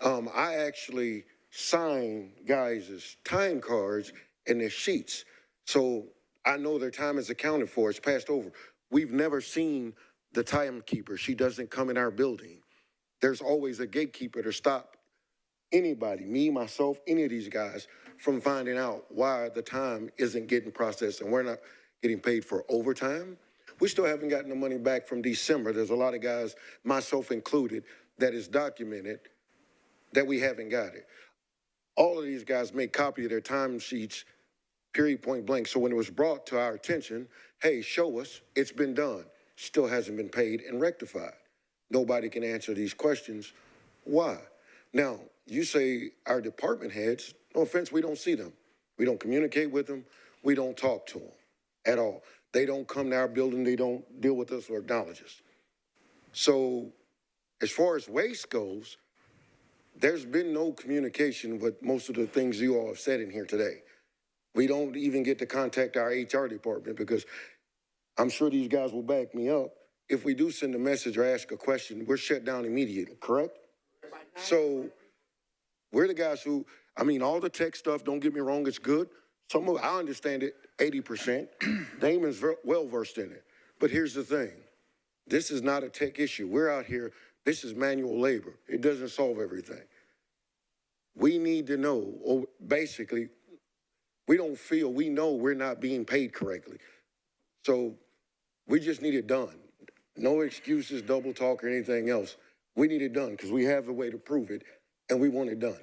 I actually sign guys' time cards and their sheets. So I know their time is accounted for. It's passed over. We've never seen the timekeeper. She doesn't come in our building. There's always a gatekeeper to stop anybody, me, myself, any of these guys, from finding out why the time isn't getting processed and we're not getting paid for overtime. We still haven't gotten the money back from December. There's a lot of guys, myself included, that is documented that we haven't got it. All of these guys make copy of their time sheets, period, point blank. So when it was brought to our attention, hey, show us, it's been done. Still hasn't been paid and rectified. Nobody can answer these questions. Why? Now, you say our department heads, no offense, we don't see them. We don't communicate with them. We don't talk to them at all. They don't come to our building. They don't deal with us or acknowledge us. So as far as waste goes, there's been no communication with most of the things you all have said in here today. We don't even get to contact our HR department because I'm sure these guys will back me up. If we do send a message or ask a question, we're shut down immediately, correct? So we're the guys who, I mean, all the tech stuff, don't get me wrong, it's good. Some of I understand it 80%. Damon's well-versed in it. But here's the thing. This is not a tech issue. We're out here, this is manual labor. It doesn't solve everything. We need to know, or basically, we don't feel, we know we're not being paid correctly. So we just need it done. No excuses, double talk, or anything else. We need it done because we have a way to prove it, and we want it done.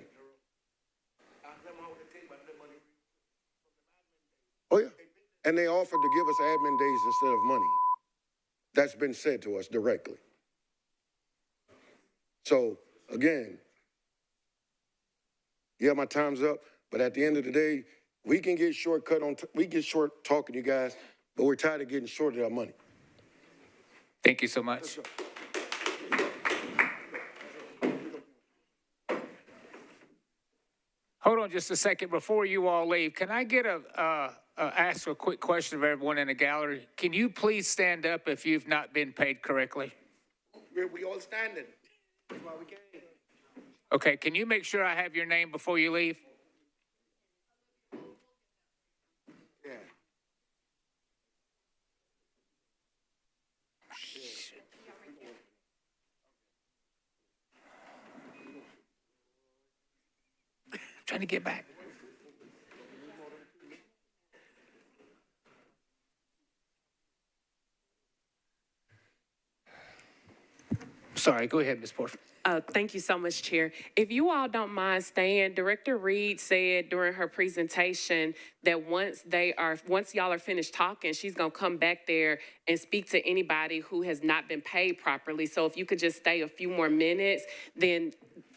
Oh, yeah. And they offered to give us admin days instead of money. That's been said to us directly. So, again, yeah, my time's up, but at the end of the day, we can get shortcut on, we get short talking to you guys, but we're tired of getting shorted our money. Thank you so much. Hold on just a second before you all leave. Can I get ask a quick question of everyone in the gallery? Can you please stand up if you've not been paid correctly? We all standing. That's why we came. Okay, can you make sure I have your name before you leave? Yeah. Trying to get back. Sorry, go ahead, Ms. Porter. Thank you so much, Chair. If you all don't mind staying, Director Reed said during her presentation that once y'all are finished talking, she's gonna come back there and speak to anybody who has not been paid properly. So if you could just stay a few more minutes, then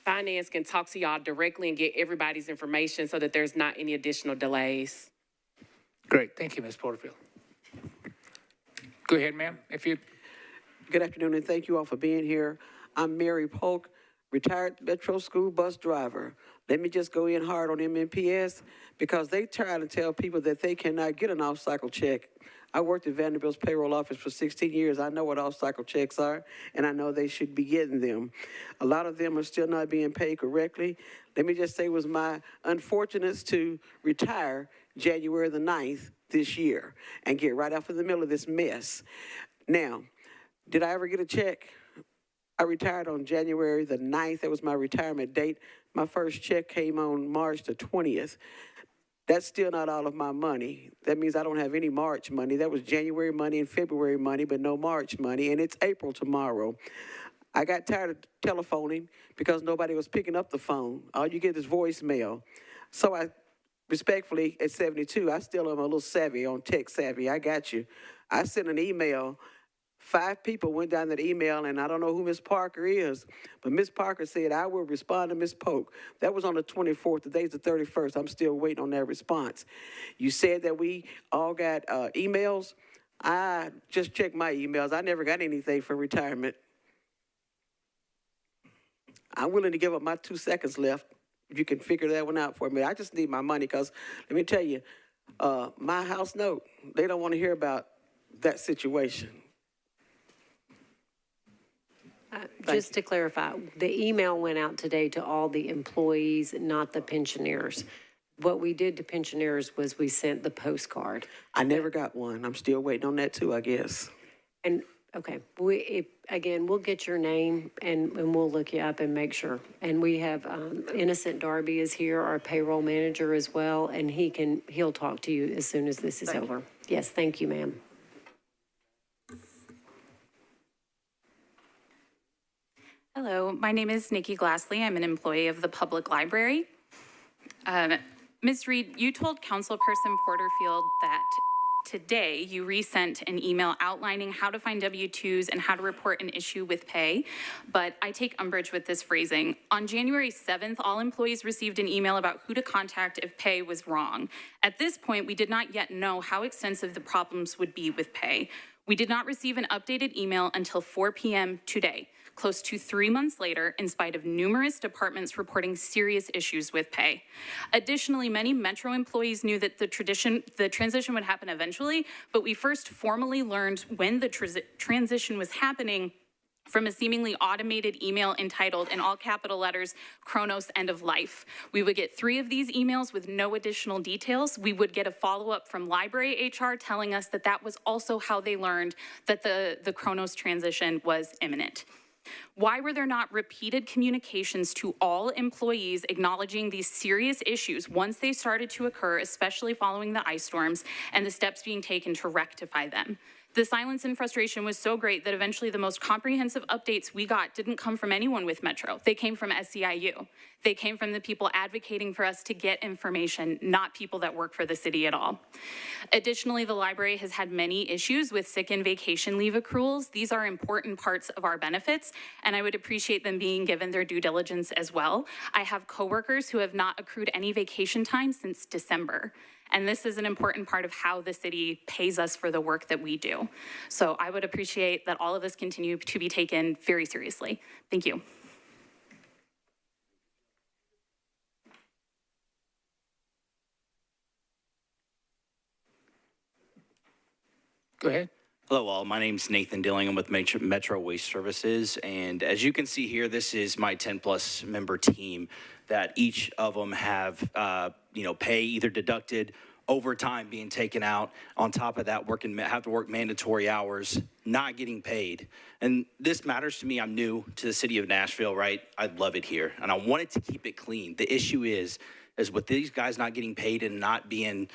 Finance can talk to y'all directly and get everybody's information so that there's not any additional delays. Great, thank you, Ms. Porterfield. Go ahead, ma'am, if you. Good afternoon, and thank you all for being here. I'm Mary Polk, retired Metro school bus driver. Let me just go in hard on MNPS because they try to tell people that they cannot get an off-cycle check. I worked at Vanderbilt's payroll office for 16 years. I know what off-cycle checks are, and I know they should be getting them. A lot of them are still not being paid correctly. Let me just say it was my unfortunate to retire January the 9th this year and get right out of the middle of this mess. Now, did I ever get a check? I retired on January the 9th. That was my retirement date. My first check came on March the 20th. That's still not all of my money. That means I don't have any March money. That was January money and February money, but no March money, and it's April tomorrow. I got tired of telephoning because nobody was picking up the phone. All you get is voicemail. So I respectfully, at 72, I still am a little savvy on tech savvy. I got you. I sent an email. 5 people went down that email, and I don't know who Ms. Parker is, but Ms. Parker said, I will respond to Ms. Polk. That was on the 24th. Today's the 31st. I'm still waiting on that response. You said that we all got emails. I just checked my emails. I never got anything for retirement. I'm willing to give up my 2 seconds left if you can figure that one out for me. I just need my money because, let me tell you, my house note, they don't want to hear about that situation. Just to clarify, the email went out today to all the employees, not the pensioners. What we did to pensioners was we sent the postcard. I never got one. I'm still waiting on that too, I guess. And, okay, again, we'll get your name and we'll look you up and make sure. And we have, Innocent Darby is here, our payroll manager as well, and he'll talk to you as soon as this is over. Yes, thank you, ma'am. Hello, my name is Nikki Glassley. I'm an employee of the Public Library. Ms. Reed, you told Councilperson Porterfield that today you resent an email outlining how to find W-2s and how to report an issue with pay, but I take umbrage with this phrasing. On January 7th, all employees received an email about who to contact if pay was wrong. At this point, we did not yet know how extensive the problems would be with pay. We did not receive an updated email until 4 p.m. today, close to 3 months later, in spite of numerous departments reporting serious issues with pay. Additionally, many Metro employees knew that the transition would happen eventually, but we first formally learned when the transition was happening from a seemingly automated email entitled, in all capital letters, Kronos End of Life. We would get 3 of these emails with no additional details. We would get a follow-up from library HR telling us that that was also how they learned that the Kronos transition was imminent. Why were there not repeated communications to all employees acknowledging these serious issues once they started to occur, especially following the ice storms, and the steps being taken to rectify them? The silence and frustration was so great that eventually the most comprehensive updates we got didn't come from anyone with Metro. They came from SEIU. They came from the people advocating for us to get information, not people that work for the city at all. Additionally, the library has had many issues with sick and vacation leave accruals. These are important parts of our benefits, and I would appreciate them being given their due diligence as well. I have coworkers who have not accrued any vacation time since December. And this is an important part of how the city pays us for the work that we do. So I would appreciate that all of this continue to be taken very seriously. Thank you. Go ahead. Hello all, my name's Nathan Dillingham with Metro Waste Services, and as you can see here, this is my 10+ member team that each of them have, pay either deducted, overtime being taken out, on top of that have to work mandatory hours, not getting paid. And this matters to me. I'm new to the city of Nashville, right? I love it here, and I wanted to keep it clean. The issue is with these guys not getting paid and not being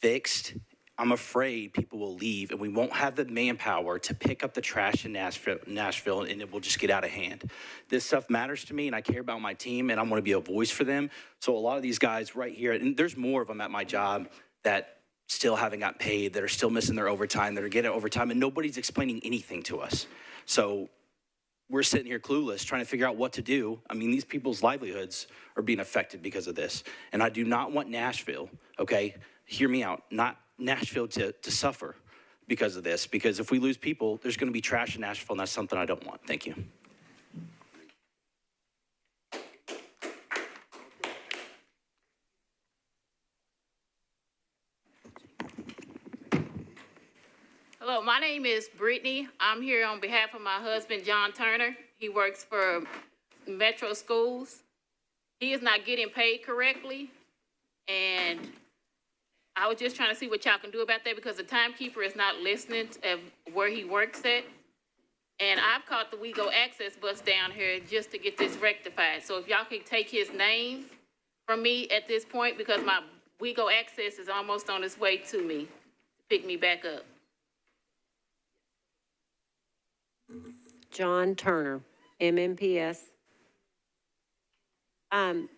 fixed, I'm afraid people will leave and we won't have the manpower to pick up the trash in Nashville, and it will just get out of hand. This stuff matters to me, and I care about my team, and I want to be a voice for them. So a lot of these guys right here, and there's more of them at my job that still haven't got paid, that are still missing their overtime, that are getting overtime, and nobody's explaining anything to us. So we're sitting here clueless, trying to figure out what to do. I mean, these people's livelihoods are being affected because of this. And I do not want Nashville, okay, hear me out, not Nashville to suffer because of this. Because if we lose people, there's gonna be trash in Nashville, and that's something I don't want. Thank you. Hello, my name is Brittany. I'm here on behalf of my husband, John Turner. He works for Metro Schools. He is not getting paid correctly, and I was just trying to see what y'all can do about that because the timekeeper is not listening to where he works at. And I've caught the WeGo Access bus down here just to get this rectified. So if y'all can take his name from me at this point, because my WeGo Access is almost on its way to me to pick me back up. John Turner, MMPS. I've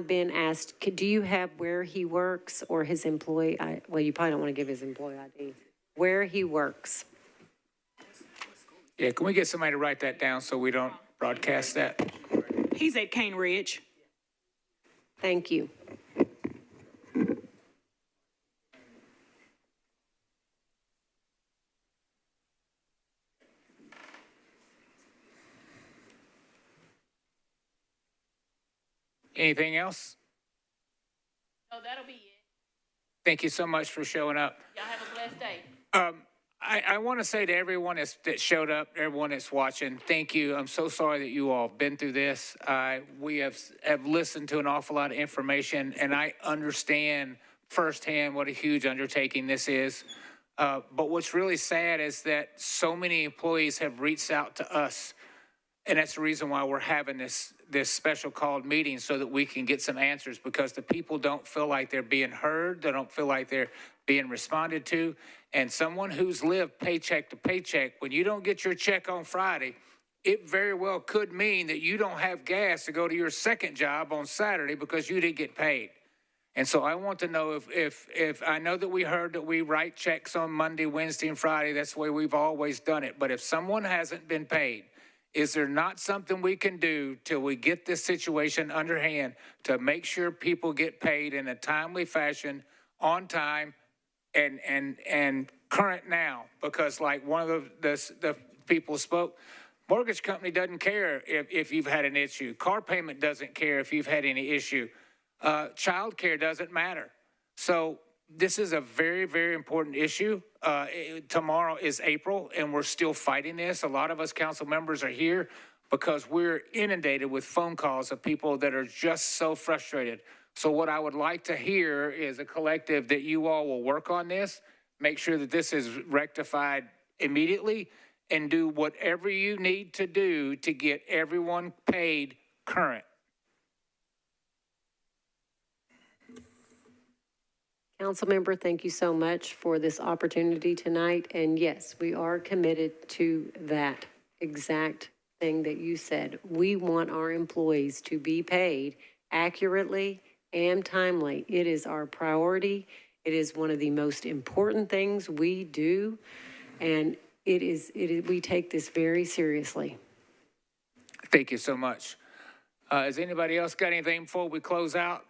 been asked, do you have where he works or his employee? Well, you probably don't want to give his employee ID. Where he works. Yeah, can we get somebody to write that down so we don't broadcast that? He's at Cane Ridge. Thank you. Anything else? So that'll be it. Thank you so much for showing up. Y'all have a blessed day. I want to say to everyone that showed up, everyone that's watching, thank you. I'm so sorry that you all have been through this. We have listened to an awful lot of information, and I understand firsthand what a huge undertaking this is. But what's really sad is that so many employees have reached out to us, and that's the reason why we're having this special called meeting so that we can get some answers, because the people don't feel like they're being heard. They don't feel like they're being responded to. And someone who's lived paycheck to paycheck, when you don't get your check on Friday, it very well could mean that you don't have gas to go to your second job on Saturday because you didn't get paid. And so I want to know if I know that we heard that we write checks on Monday, Wednesday, and Friday. That's the way we've always done it. But if someone hasn't been paid, is there not something we can do till we get this situation under hand to make sure people get paid in a timely fashion, on time, and current now? Because like one of the people spoke, mortgage company doesn't care if you've had an issue. Car payment doesn't care if you've had any issue. Child care doesn't matter. So this is a very, very important issue. Tomorrow is April, and we're still fighting this. A lot of us council members are here because we're inundated with phone calls of people that are just so frustrated. So what I would like to hear is a collective that you all will work on this, make sure that this is rectified immediately, and do whatever you need to do to get everyone paid current. Councilmember, thank you so much for this opportunity tonight. And yes, we are committed to that exact thing that you said. We want our employees to be paid accurately and timely. It is our priority. It is one of the most important things we do. And we take this very seriously. Thank you so much. Has anybody else got anything before we close out?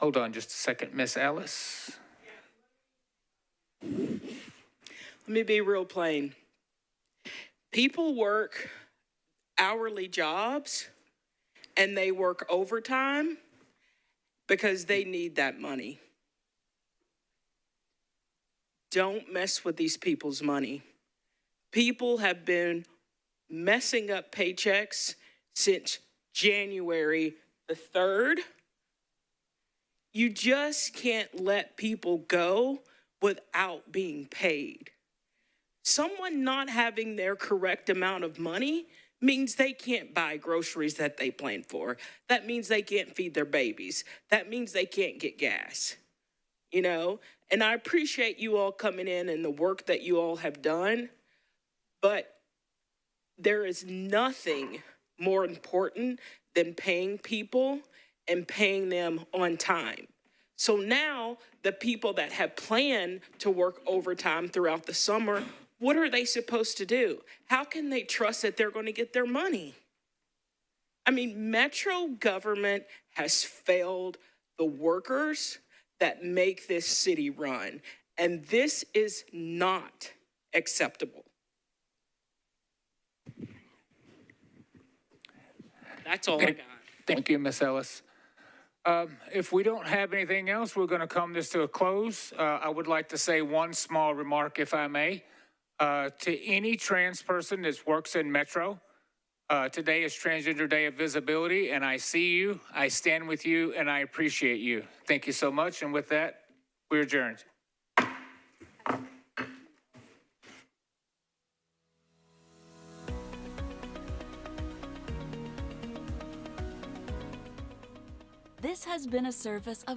Hold on just a second, Miss Ellis. Let me be real plain. People work hourly jobs and they work overtime because they need that money. Don't mess with these people's money. People have been messing up paychecks since January the 3rd. You just can't let people go without being paid. Someone not having their correct amount of money means they can't buy groceries that they planned for. That means they can't feed their babies. That means they can't get gas, you know? And I appreciate you all coming in and the work that you all have done, but there is nothing more important than paying people and paying them on time. So now the people that have planned to work overtime throughout the summer, what are they supposed to do? How can they trust that they're going to get their money? I mean, Metro government has failed the workers that make this city run, and this is not acceptable. That's all I got. Thank you, Ms. Ellis. If we don't have anything else, we're going to come this to a close. I would like to say one small remark, if I may. To any trans person that works in Metro, today is Transgender Day of Visibility, and I see you, I stand with you, and I appreciate you. Thank you so much, and with that, we're adjourned. This has been a service of the